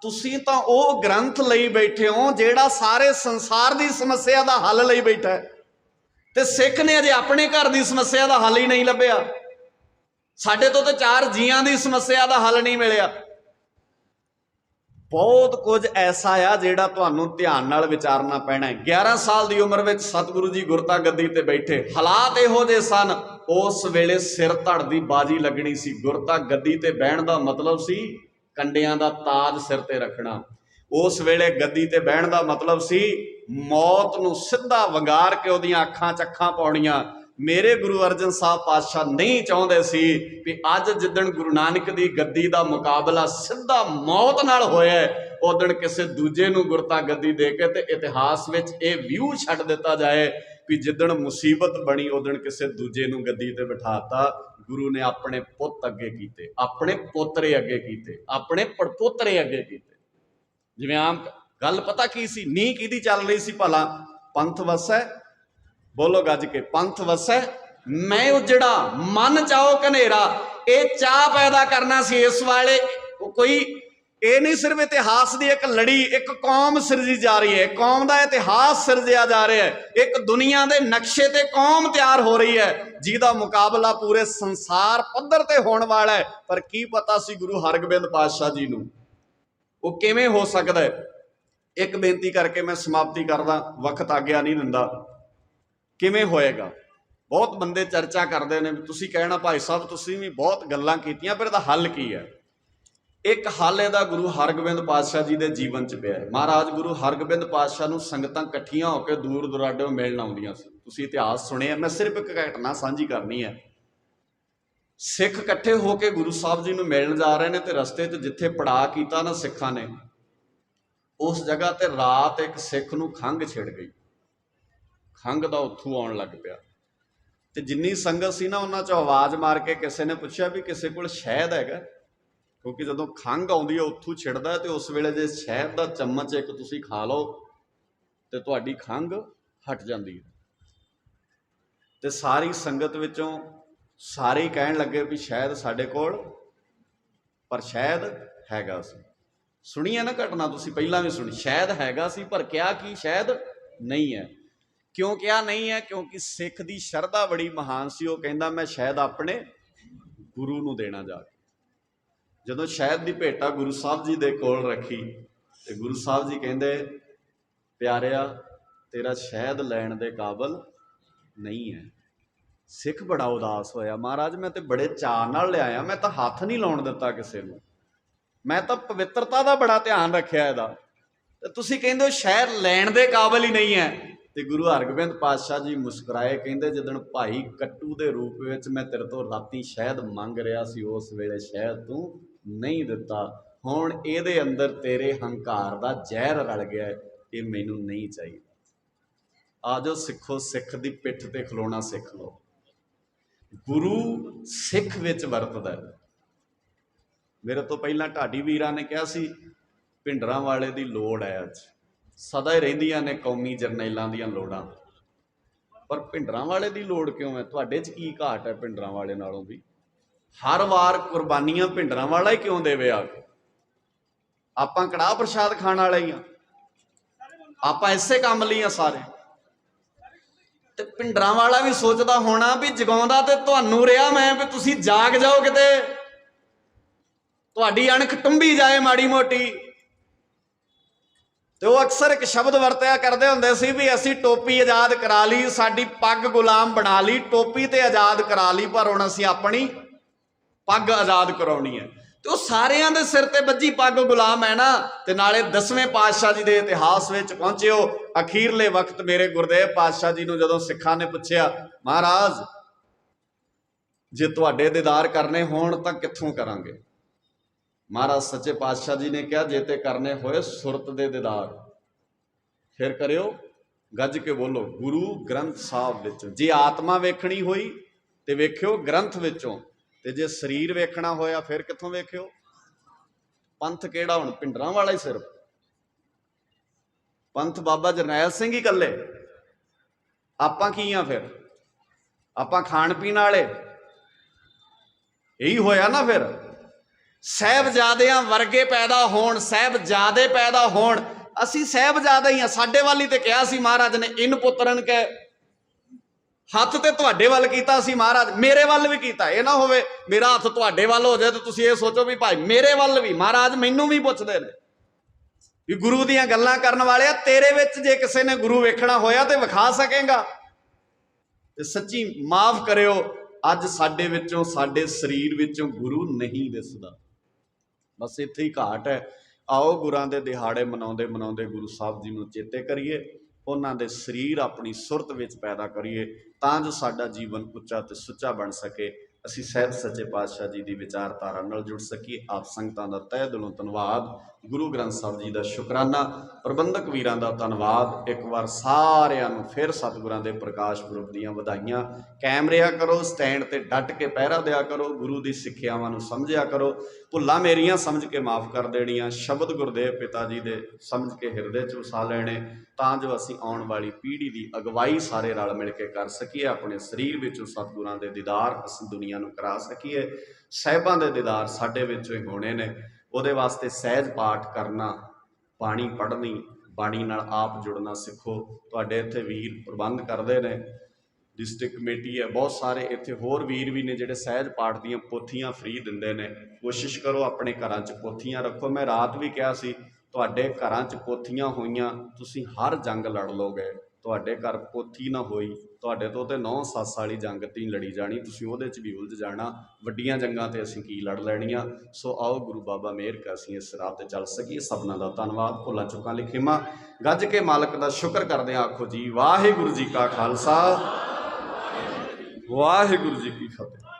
ਤੁਸੀਂ ਤਾਂ ਉਹ ਗ੍ਰੰਥ ਲਈ ਬੈਠੇ ਹੋ ਜਿਹੜਾ ਸਾਰੇ ਸੰਸਾਰ ਦੀ ਸਮੱਸਿਆ ਦਾ ਹੱਲ ਲਈ ਬੈਠਾ ਹੈ, ਤੇ ਸਿੱਖ ਨੇ ਅਜੇ ਆਪਣੇ ਘਰ ਦੀ ਸਮੱਸਿਆ ਦਾ ਹੱਲ ਹੀ ਨਹੀਂ ਲੱਭਿਆ। ਸਾਡੇ ਤੋਂ ਤੇ 4 ਜੀਆਂ ਦੀ ਸਮੱਸਿਆ ਦਾ ਹੱਲ ਨਹੀਂ ਮਿਲਿਆ। ਬਹੁਤ ਕੁਝ ਐਸਾ ਆ ਜਿਹੜਾ ਤੁਹਾਨੂੰ ਧਿਆਨ ਨਾਲ ਵਿਚਾਰਨਾ ਪੈਣਾ ਹੈ। 11 ਸਾਲ ਦੀ ਉਮਰ ਵਿੱਚ ਸਤਿਗੁਰੂ ਜੀ ਗੁਰਤਾ ਗੱਦੀ ਤੇ ਬੈਠੇ, ਹਾਲਾਤ ਇਹੋ ਜਿਹੇ ਸਨ, ਉਸ ਵੇਲੇ ਸਿਰ ਧੜ ਦੀ ਬਾਜੀ ਲੱਗਣੀ ਸੀ। ਗੁਰਤਾ ਗੱਦੀ ਤੇ ਬਹਿਣ ਦਾ ਮਤਲਬ ਸੀ ਕੰਡਿਆਂ ਦਾ ਤਾਜ ਸਿਰ ਤੇ ਰੱਖਣਾ। ਉਸ ਵੇਲੇ ਗੱਦੀ ਤੇ ਬਹਿਣ ਦਾ ਮਤਲਬ ਸੀ ਮੌਤ ਨੂੰ ਸਿੱਧਾ ਵੰਗਾਰ ਕੇ ਉਹਦੀਆਂ ਅੱਖਾਂ 'ਚ ਅੱਖਾਂ ਪਾਉਣੀਆਂ। ਮੇਰੇ ਗੁਰੂ ਅਰਜਨ ਸਾਹਿਬ ਪਾਤਸ਼ਾਹ ਨਹੀਂ ਚਾਹੁੰਦੇ ਸੀ ਵੀ ਅੱਜ ਜਿੱਦਣ ਗੁਰੂ ਨਾਨਕ ਦੀ ਗੱਦੀ ਦਾ ਮੁਕਾਬਲਾ ਸਿੱਧਾ ਮੌਤ ਨਾਲ ਹੋਇਆ, ਉਦਣ ਕਿਸੇ ਦੂਜੇ ਨੂੰ ਗੁਰਤਾ ਗੱਦੀ ਦੇ ਕੇ ਤੇ ਇਤਿਹਾਸ ਵਿੱਚ ਇਹ ਵਿਊ ਛੱਡ ਦਿੱਤਾ ਜਾਏ ਵੀ ਜਿੱਦਣ ਮੁਸੀਬਤ ਬਣੀ ਉਦਣ ਕਿਸੇ ਦੂਜੇ ਨੂੰ ਗੱਦੀ ਤੇ ਬਿਠਾਤਾ। ਗੁਰੂ ਨੇ ਆਪਣੇ ਪੁੱਤ ਅੱਗੇ ਕੀਤੇ, ਆਪਣੇ ਪੋਤਰੇ ਅੱਗੇ ਕੀਤੇ, ਆਪਣੇ ਪੜਪੋਤਰੇ ਅੱਗੇ ਕੀਤੇ। ਜਿਵੇਂ ਆਮ ਗੱਲ ਪਤਾ ਕੀ ਸੀ, ਨੀ ਕਿਹਦੀ ਚੱਲ ਰਹੀ ਸੀ ਭਲਾ? ਪੰਥ ਵਸੈ, ਬੋਲੋ ਗੱਜ ਕੇ, ਪੰਥ ਵਸੈ ਮੈਂ ਉਜੜਾ, ਮਨ ਚਾਹੋ ਘਨੇਰਾ। ਇਹ ਚਾਹ ਪੈਦਾ ਕਰਨਾ ਸੀ ਇਸ ਵਾਲੇ। ਕੋਈ ਇਹ ਨਹੀਂ ਸਿਰਫ ਇਤਿਹਾਸ ਦੀ ਇੱਕ ਲੜੀ, ਇੱਕ ਕੌਮ ਸਿਰਜੀ ਜਾ ਰਹੀ ਹੈ, ਕੌਮ ਦਾ ਇਤਿਹਾਸ ਸਿਰਜਿਆ ਜਾ ਰਿਹਾ ਹੈ, ਇੱਕ ਦੁਨੀਆ ਦੇ ਨਕਸ਼ੇ ਤੇ ਕੌਮ ਤਿਆਰ ਹੋ ਰਹੀ ਹੈ ਜਿਹਦਾ ਮੁਕਾਬਲਾ ਪੂਰੇ ਸੰਸਾਰ ਪੱਧਰ ਤੇ ਹੋਣ ਵਾਲਾ ਹੈ। ਪਰ ਕੀ ਪਤਾ ਸੀ ਗੁਰੂ ਹਰਗੋਬਿੰਦ ਪਾਤਸ਼ਾਹ ਜੀ ਨੂੰ ਉਹ ਕਿਵੇਂ ਹੋ ਸਕਦਾ ਹੈ? ਇੱਕ ਬੇਨਤੀ ਕਰਕੇ ਮੈਂ ਸਮਾਪਤੀ ਕਰਦਾ, ਵਕਤ ਆਗਿਆ ਨਹੀਂ ਦਿੰਦਾ। ਕਿਵੇਂ ਹੋਏਗਾ? ਬਹੁਤ ਬੰਦੇ ਚਰਚਾ ਕਰਦੇ ਨੇ, ਤੁਸੀਂ ਕਹਿਣਾ ਭਾਈ ਸਾਹਿਬ ਤੁਸੀਂ ਵੀ ਬਹੁਤ ਗੱਲਾਂ ਕੀਤੀਆਂ, ਪਰ ਇਹਦਾ ਹੱਲ ਕੀ ਹੈ? ਇੱਕ ਹੱਲ ਇਹਦਾ ਗੁਰੂ ਹਰਗੋਬਿੰਦ ਪਾਤਸ਼ਾਹ ਜੀ ਦੇ ਜੀਵਨ 'ਚ ਪਿਆ ਹੈ। ਮਹਾਰਾਜ ਗੁਰੂ ਹਰਗੋਬਿੰਦ ਪਾਤਸ਼ਾਹ ਨੂੰ ਸੰਗਤਾਂ ਇਕੱਠੀਆਂ ਹੋ ਕੇ ਦੂਰ ਦੁਰਾਡੇ ਮਿਲਣ ਆਉਂਦੀਆਂ ਸੀ। ਤੁਸੀਂ ਇਤਿਹਾਸ ਸੁਣਿਆ, ਮੈਂ ਸਿਰਫ ਇੱਕ ਘਟਨਾ ਸਾਂਝੀ ਕਰਨੀ ਹੈ। ਸਿੱਖ ਇਕੱਠੇ ਹੋ ਕੇ ਗੁਰੂ ਸਾਹਿਬ ਜੀ ਨੂੰ ਮਿਲਣ ਜਾ ਰਹੇ ਨੇ ਤੇ ਰਸਤੇ 'ਚ ਜਿੱਥੇ ਪੜਾਅ ਕੀਤਾ ਨਾ ਸਿੱਖਾਂ ਨੇ, ਉਸ ਜਗ੍ਹਾ ਤੇ ਰਾਤ ਇੱਕ ਸਿੱਖ ਨੂੰ ਖੰਘ ਛਿੜ ਗਈ। ਖੰਘ ਦਾ ਉੱਥੂ ਆਉਣ ਲੱਗ ਪਿਆ ਤੇ ਜਿੰਨੀ ਸੰਗਤ ਸੀ ਨਾ ਉਹਨਾਂ 'ਚੋਂ ਆਵਾਜ਼ ਮਾਰ ਕੇ ਕਿਸੇ ਨੇ ਪੁੱਛਿਆ ਵੀ ਕਿਸੇ ਕੋਲ ਸ਼ਹਿਦ ਹੈਗਾ? ਕਿਉਂਕਿ ਜਦੋਂ ਖੰਘ ਆਉਂਦੀ ਹੈ ਉੱਥੋਂ ਛਿੜਦਾ, ਤੇ ਉਸ ਵੇਲੇ ਜੇ ਸ਼ਹਿਦ ਦਾ ਚਮਚ ਇੱਕ ਤੁਸੀਂ ਖਾ ਲਓ ਤੇ ਤੁਹਾਡੀ ਖੰਘ ਹਟ ਜਾਂਦੀ ਹੈ। ਤੇ ਸਾਰੀ ਸੰਗਤ ਵਿੱਚੋਂ ਸਾਰੇ ਕਹਿਣ ਲੱਗੇ ਵੀ ਸ਼ਾਇਦ ਸਾਡੇ ਕੋਲ, ਪਰ ਸ਼ਾਇਦ ਹੈਗਾ ਸੀ। ਸੁਣੀ ਹੈ ਨਾ ਘਟਨਾ, ਤੁਸੀਂ ਪਹਿਲਾਂ ਵੀ ਸੁਣੀ, ਸ਼ਾਇਦ ਹੈਗਾ ਸੀ ਪਰ ਕਿਹਾ ਕੀ ਸ਼ਾਇਦ ਨਹੀਂ ਹੈ। ਕਿਉਂ ਕਿਹਾ ਨਹੀਂ ਹੈ? ਕਿਉਂਕਿ ਸਿੱਖ ਦੀ ਸ਼ਰਧਾ ਬੜੀ ਮਹਾਨ ਸੀ। ਉਹ ਕਹਿੰਦਾ ਮੈਂ ਸ਼ਾਇਦ ਆਪਣੇ ਗੁਰੂ ਨੂੰ ਦੇਣਾ ਜਾ ਕੇ। ਜਦੋਂ ਸ਼ਾਇਦ ਦੀ ਭੇਟਾ ਗੁਰੂ ਸਾਹਿਬ ਜੀ ਦੇ ਕੋਲ ਰੱਖੀ ਤੇ ਗੁਰੂ ਸਾਹਿਬ ਜੀ ਕਹਿੰਦੇ ਪਿਆਰਿਆ ਤੇਰਾ ਸ਼ਾਇਦ ਲੈਣ ਦੇ ਕਾਬਲ ਨਹੀਂ ਹੈ। ਸਿੱਖ ਬੜਾ ਉਦਾਸ ਹੋਇਆ, ਮਹਾਰਾਜ ਮੈਂ ਤੇ ਬੜੇ ਚਾਅ ਨਾਲ ਲਿਆਇਆ, ਮੈਂ ਤਾਂ ਹੱਥ ਨਹੀਂ ਲਾਉਣ ਦਿੱਤਾ ਕਿਸੇ ਨੂੰ, ਮੈਂ ਤਾਂ ਪਵਿੱਤਰਤਾ ਦਾ ਬੜਾ ਧਿਆਨ ਰੱਖਿਆ ਇਹਦਾ, ਤੇ ਤੁਸੀਂ ਕਹਿੰਦੇ ਹੋ ਸ਼ਾਇਦ ਲੈਣ ਦੇ ਕਾਬਲ ਹੀ ਨਹੀਂ ਹੈ। ਤੇ ਗੁਰੂ ਹਰਗੋਬਿੰਦ ਪਾਤਸ਼ਾਹ ਜੀ ਮੁਸਕਰਾਏ, ਕਹਿੰਦੇ ਜਿੱਦਣ ਭਾਈ ਕੱਟੂ ਦੇ ਰੂਪ ਵਿੱਚ ਮੈਂ ਤੇਰੇ ਤੋਂ ਰਾਤੀ ਸ਼ਾਇਦ ਮੰਗ ਰਿਹਾ ਸੀ, ਉਸ ਵੇਲੇ ਸ਼ਾਇਦ ਤੂੰ ਨਹੀਂ ਦਿੱਤਾ। ਹੁਣ ਇਹਦੇ ਅੰਦਰ ਤੇਰੇ ਹੰਕਾਰ ਦਾ ਜ਼ਹਿਰ ਰਲ ਗਿਆ, ਇਹ ਮੈਨੂੰ ਨਹੀਂ ਚਾਹੀਦਾ। ਆ ਜਾਓ ਸਿੱਖੋ, ਸਿੱਖ ਦੀ ਪਿੱਠ ਤੇ ਖਲੋਣਾ ਸਿੱਖ ਲਓ। ਗੁਰੂ ਸਿੱਖ ਵਿੱਚ ਵਰਤਦਾ। ਮੇਰੇ ਤੋਂ ਪਹਿਲਾਂ ਢਾਡੀ ਵੀਰਾਂ ਨੇ ਕਿਹਾ ਸੀ ਭਿੰਡਰਾਂ ਵਾਲੇ ਦੀ ਲੋੜ ਹੈ, ਅੱਜ ਸਦਾ ਹੀ ਰਹਿੰਦੀਆਂ ਨੇ ਕੌਮੀ ਜਰਨੈਲਾਂ ਦੀਆਂ ਲੋੜਾਂ, ਪਰ ਭਿੰਡਰਾਂ ਵਾਲੇ ਦੀ ਲੋੜ ਕਿਉਂ ਹੈ? ਤੁਹਾਡੇ 'ਚ ਕੀ ਘਾਟ ਹੈ ਭਿੰਡਰਾਂ ਵਾਲੇ ਨਾਲੋਂ ਵੀ? ਹਰ ਵਾਰ ਕੁਰਬਾਨੀਆਂ ਭਿੰਡਰਾਂ ਵਾਲਾ ਹੀ ਕਿਉਂ ਦੇਵੇ? ਆ ਆਪਾਂ ਕੜਾਹ ਪ੍ਰਸ਼ਾਦ ਖਾਣ ਵਾਲੇ ਹੀ ਆ, ਆਪਾਂ ਇਸੇ ਕੰਮ ਲਈ ਆ ਸਾਰੇ। ਤੇ ਭਿੰਡਰਾਂ ਵਾਲਾ ਵੀ ਸੋਚਦਾ ਹੋਣਾ ਵੀ ਜਗਾਉਂਦਾ ਤੇ ਤੁਹਾਨੂੰ ਰਿਹਾ ਮੈਂ, ਵੀ ਤੁਸੀਂ ਜਾਗ ਜਾਓ, ਕਿਤੇ ਤੁਹਾਡੀ ਅਣਖ ਟੰਬੀ ਜਾਏ ਮਾੜੀ ਮੋਟੀ। ਤੇ ਉਹ ਅਕਸਰ ਇੱਕ ਸ਼ਬਦ ਵਰਤਿਆ ਕਰਦੇ ਹੁੰਦੇ ਸੀ ਵੀ ਅਸੀਂ ਟੋਪੀ ਆਜ਼ਾਦ ਕਰਾ ਲਈ, ਸਾਡੀ ਪੱਗ ਗੁਲਾਮ ਬਣਾ ਲਈ, ਟੋਪੀ ਤੇ ਆਜ਼ਾਦ ਕਰਾ ਲਈ, ਪਰ ਹੁਣ ਅਸੀਂ ਆਪਣੀ ਪੱਗ ਆਜ਼ਾਦ ਕਰਾਉਣੀ ਹੈ। ਤੇ ਉਹ ਸਾਰਿਆਂ ਦੇ ਸਿਰ ਤੇ ਵੱਜੀ ਪੱਗ ਗੁਲਾਮ ਹੈ ਨਾ। ਤੇ ਨਾਲੇ 10ਵੇਂ ਪਾਤਸ਼ਾਹ ਜੀ ਦੇ ਇਤਿਹਾਸ ਵਿੱਚ ਪਹੁੰਚਿਓ। ਅਖੀਰਲੇ ਵਕਤ ਮੇਰੇ ਗੁਰਦੇਵ ਪਾਤਸ਼ਾਹ ਜੀ ਨੂੰ ਜਦੋਂ ਸਿੱਖਾਂ ਨੇ ਪੁੱਛਿਆ, ਮਹਾਰਾਜ ਜੇ ਤੁਹਾਡੇ ਦੀਦਾਰ ਕਰਨੇ ਹੋਣ ਤਾਂ ਕਿੱਥੋਂ ਕਰਾਂਗੇ? ਮਹਾਰਾਜ ਸੱਚੇ ਪਾਤਸ਼ਾਹ ਜੀ ਨੇ ਕਿਹਾ, ਜੇ ਤੇ ਕਰਨੇ ਹੋਏ ਸੁਰਤ ਦੇ ਦੀਦਾਰ ਫਿਰ ਕਰਿਓ, ਗੱਜ ਕੇ ਬੋਲੋ ਗੁਰੂ ਗ੍ਰੰਥ ਸਾਹਿਬ ਵਿੱਚ। ਜੇ ਆਤਮਾ ਵੇਖਣੀ ਹੋਈ ਤੇ ਵੇਖਿਓ ਗ੍ਰੰਥ ਵਿੱਚੋਂ, ਤੇ ਜੇ ਸਰੀਰ ਵੇਖਣਾ ਹੋਇਆ ਫਿਰ ਕਿੱਥੋਂ ਵੇਖਿਓ? ਪੰਥ ਕਿਹੜਾ ਹੁਣ? ਪਿੰਡਰਾਂ ਵਾਲਾ ਹੀ ਸਿਰਫ ਪੰਥ ਬਾਬਾ ਜਰਨੈਲ ਸਿੰਘ ਹੀ ਇਕੱਲੇ? ਆਪਾਂ ਕੀ ਆ ਫਿਰ? ਆਪਾਂ ਖਾਣ ਪੀਣ ਵਾਲੇ? ਇਹੀ ਹੋਇਆ ਨਾ ਫਿਰ। ਸਾਹਿਬਜ਼ਾਦਿਆਂ ਵਰਗੇ ਪੈਦਾ ਹੋਣ, ਸਾਹਿਬਜ਼ਾਦੇ ਪੈਦਾ ਹੋਣ। ਅਸੀਂ ਸਾਹਿਬਜ਼ਾਦੇ ਹੀ ਆ। ਸਾਡੇ ਵੱਲ ਹੀ ਤੇ ਕਿਹਾ ਸੀ ਮਹਾਰਾਜ ਨੇ, ਇਨ ਪੁੱਤਰਨ ਕੇ ਹੱਥ ਤੇ ਤੁਹਾਡੇ ਵੱਲ ਕੀਤਾ ਸੀ ਮਹਾਰਾਜ, ਮੇਰੇ ਵੱਲ ਵੀ ਕੀਤਾ। ਇਹ ਨਾ ਹੋਵੇ ਮੇਰਾ ਹੱਥ ਤੁਹਾਡੇ ਵੱਲ ਹੋ ਜਾਏ ਤੇ ਤੁਸੀਂ ਇਹ ਸੋਚੋ ਵੀ ਭਾਈ ਮੇਰੇ ਵੱਲ ਵੀ। ਮਹਾਰਾਜ ਮੈਨੂੰ ਵੀ ਪੁੱਛਦੇ ਨੇ ਵੀ ਗੁਰੂ ਦੀਆਂ ਗੱਲਾਂ ਕਰਨ ਵਾਲਿਆ, ਤੇਰੇ ਵਿੱਚ ਜੇ ਕਿਸੇ ਨੇ ਗੁਰੂ ਵੇਖਣਾ ਹੋਇਆ ਤੇ ਵਿਖਾ ਸਕੇਗਾ? ਤੇ ਸੱਚੀ ਮਾਫ ਕਰਿਓ, ਅੱਜ ਸਾਡੇ ਵਿੱਚੋਂ, ਸਾਡੇ ਸਰੀਰ ਵਿੱਚੋਂ ਗੁਰੂ ਨਹੀਂ ਦਿਸਦਾ। ਬਸ ਇੱਥੇ ਹੀ ਘਾਟ ਹੈ। ਆਓ ਗੁਰਾਂ ਦੇ ਦਿਹਾੜੇ ਮਨਾਉਂਦੇ ਮਨਾਉਂਦੇ ਗੁਰੂ ਸਾਹਿਬ ਜੀ ਨੂੰ ਚੇਤੇ ਕਰੀਏ, ਉਹਨਾਂ ਦੇ ਸਰੀਰ ਆਪਣੀ ਸੁਰਤ ਵਿੱਚ ਪੈਦਾ ਕਰੀਏ, ਤਾਂ ਜੋ ਸਾਡਾ ਜੀਵਨ ਉੱਚਾ ਤੇ ਸੁੱਚਾ ਬਣ ਸਕੇ। ਅਸੀਂ ਸਾਹਿਬ ਸੱਚੇ ਪਾਤਸ਼ਾਹ ਜੀ ਦੀ ਵਿਚਾਰਧਾਰਾ ਨਾਲ ਜੁੜ ਸਕੀਏ। ਆਪ ਸੰਗਤਾਂ ਦਾ ਤਹਿ ਦਿਲੋਂ ਧੰਨਵਾਦ। ਗੁਰੂ ਗ੍ਰੰਥ ਸਾਹਿਬ ਜੀ ਦਾ ਸ਼ੁਕਰਾਨਾ, ਪ੍ਰਬੰਧਕ ਵੀਰਾਂ ਦਾ ਧੰਨਵਾਦ। ਇੱਕ ਵਾਰ ਸਾਰਿਆਂ ਨੂੰ ਫਿਰ ਸਤਿਗੁਰਾਂ ਦੇ ਪ੍ਰਕਾਸ਼ ਪੁਰਬ ਦੀਆਂ ਵਧਾਈਆਂ। ਕਾਇਮ ਰਿਹਾ ਕਰੋ, ਸਟੈਂਡ ਤੇ ਡਟ ਕੇ ਪਹਿਰਾ ਦਿਆ ਕਰੋ, ਗੁਰੂ ਦੀ ਸਿੱਖਿਆਵਾਂ ਨੂੰ ਸਮਝਿਆ ਕਰੋ। ਭੁੱਲਾਂ ਮੇਰੀਆਂ ਸਮਝ ਕੇ ਮਾਫ ਕਰ ਦੇਣੀਆਂ, ਸ਼ਬਦ ਗੁਰਦੇਵ ਪਿਤਾ ਜੀ ਦੇ ਸਮਝ ਕੇ ਹਿਰਦੇ 'ਚ ਵਸਾ ਲੈਣੇ, ਤਾਂ ਜੋ ਅਸੀਂ ਆਉਣ ਵਾਲੀ ਪੀੜ੍ਹੀ ਦੀ ਅਗਵਾਈ ਸਾਰੇ ਰਲ ਮਿਲ ਕੇ ਕਰ ਸਕੀਏ। ਆਪਣੇ ਸਰੀਰ ਵਿੱਚੋਂ ਸਤਿਗੁਰਾਂ ਦੇ ਦੀਦਾਰ ਅਸੀਂ ਦੁਨੀਆ ਨੂੰ ਕਰਾ ਸਕੀਏ। ਸਾਹਿਬਾਂ ਦੇ ਦੀਦਾਰ ਸਾਡੇ ਵਿੱਚੋਂ ਹੀ ਹੋਣੇ ਨੇ। ਉਹਦੇ ਵਾਸਤੇ ਸਹਿਜ ਪਾਠ ਕਰਨਾ, ਬਾਣੀ ਪੜ੍ਹਨੀ, ਬਾਣੀ ਨਾਲ ਆਪ ਜੁੜਨਾ ਸਿੱਖੋ। ਤੁਹਾਡੇ ਇੱਥੇ ਵੀਰ ਪ੍ਰਬੰਧ ਕਰਦੇ ਨੇ, ਡਿਸਟ੍ਰਿਕਟ ਕਮੇਟੀ ਹੈ, ਬਹੁਤ ਸਾਰੇ ਇੱਥੇ ਹੋਰ ਵੀਰ ਵੀ ਨੇ ਜਿਹੜੇ ਸਹਿਜ ਪਾਠ ਦੀਆਂ ਪੋਥੀਆਂ ਫ੍ਰੀ ਦਿੰਦੇ ਨੇ। ਕੋਸ਼ਿਸ਼ ਕਰੋ ਆਪਣੇ ਘਰਾਂ 'ਚ ਪੋਥੀਆਂ ਰੱਖੋ। ਮੈਂ ਰਾਤ ਵੀ ਕਿਹਾ ਸੀ, ਤੁਹਾਡੇ ਘਰਾਂ 'ਚ ਪੋਥੀਆਂ ਹੋਈਆਂ ਤੁਸੀਂ ਹਰ ਜੰਗ ਲੜ ਲਓਗੇ। ਤੁਹਾਡੇ ਘਰ ਪੋਥੀ ਨਾ ਹੋਈ, ਤੁਹਾਡੇ ਤੋਂ ਤੇ 9 ਸੱਸ ਵਾਲੀ ਜੰਗ ਤੀ ਲੜੀ ਜਾਣੀ, ਤੁਸੀਂ ਉਹਦੇ 'ਚ ਵੀ ਉਲਝ ਜਾਣਾ। ਵੱਡੀਆਂ ਜੰਗਾਂ ਤੇ ਅਸੀਂ ਕੀ ਲੜ ਲੈਣੀਆਂ। ਸੋ ਆਓ ਗੁਰੂ ਬਾਬਾ ਮਿਹਰ ਕਰ ਅਸੀਂ ਇਸ ਰਾਹ ਤੇ ਚੱਲ ਸਕੀਏ। ਸਭਨਾਂ ਦਾ ਧੰਨਵਾਦ। ਭੁੱਲਾਂ ਚੁੱਕਾਂ ਲਈ ਖਿਮਾ। ਗੱਜ ਕੇ ਮਾਲਕ ਦਾ ਸ਼ੁਕਰ ਕਰਦੇ ਹਾਂ। ਆਖੋ ਜੀ ਵਾਹਿਗੁਰੂ ਜੀ ਕਾ ਖਾਲਸਾ, ਵਾਹਿਗੁਰੂ ਜੀ ਕੀ ਫਤਿਹ।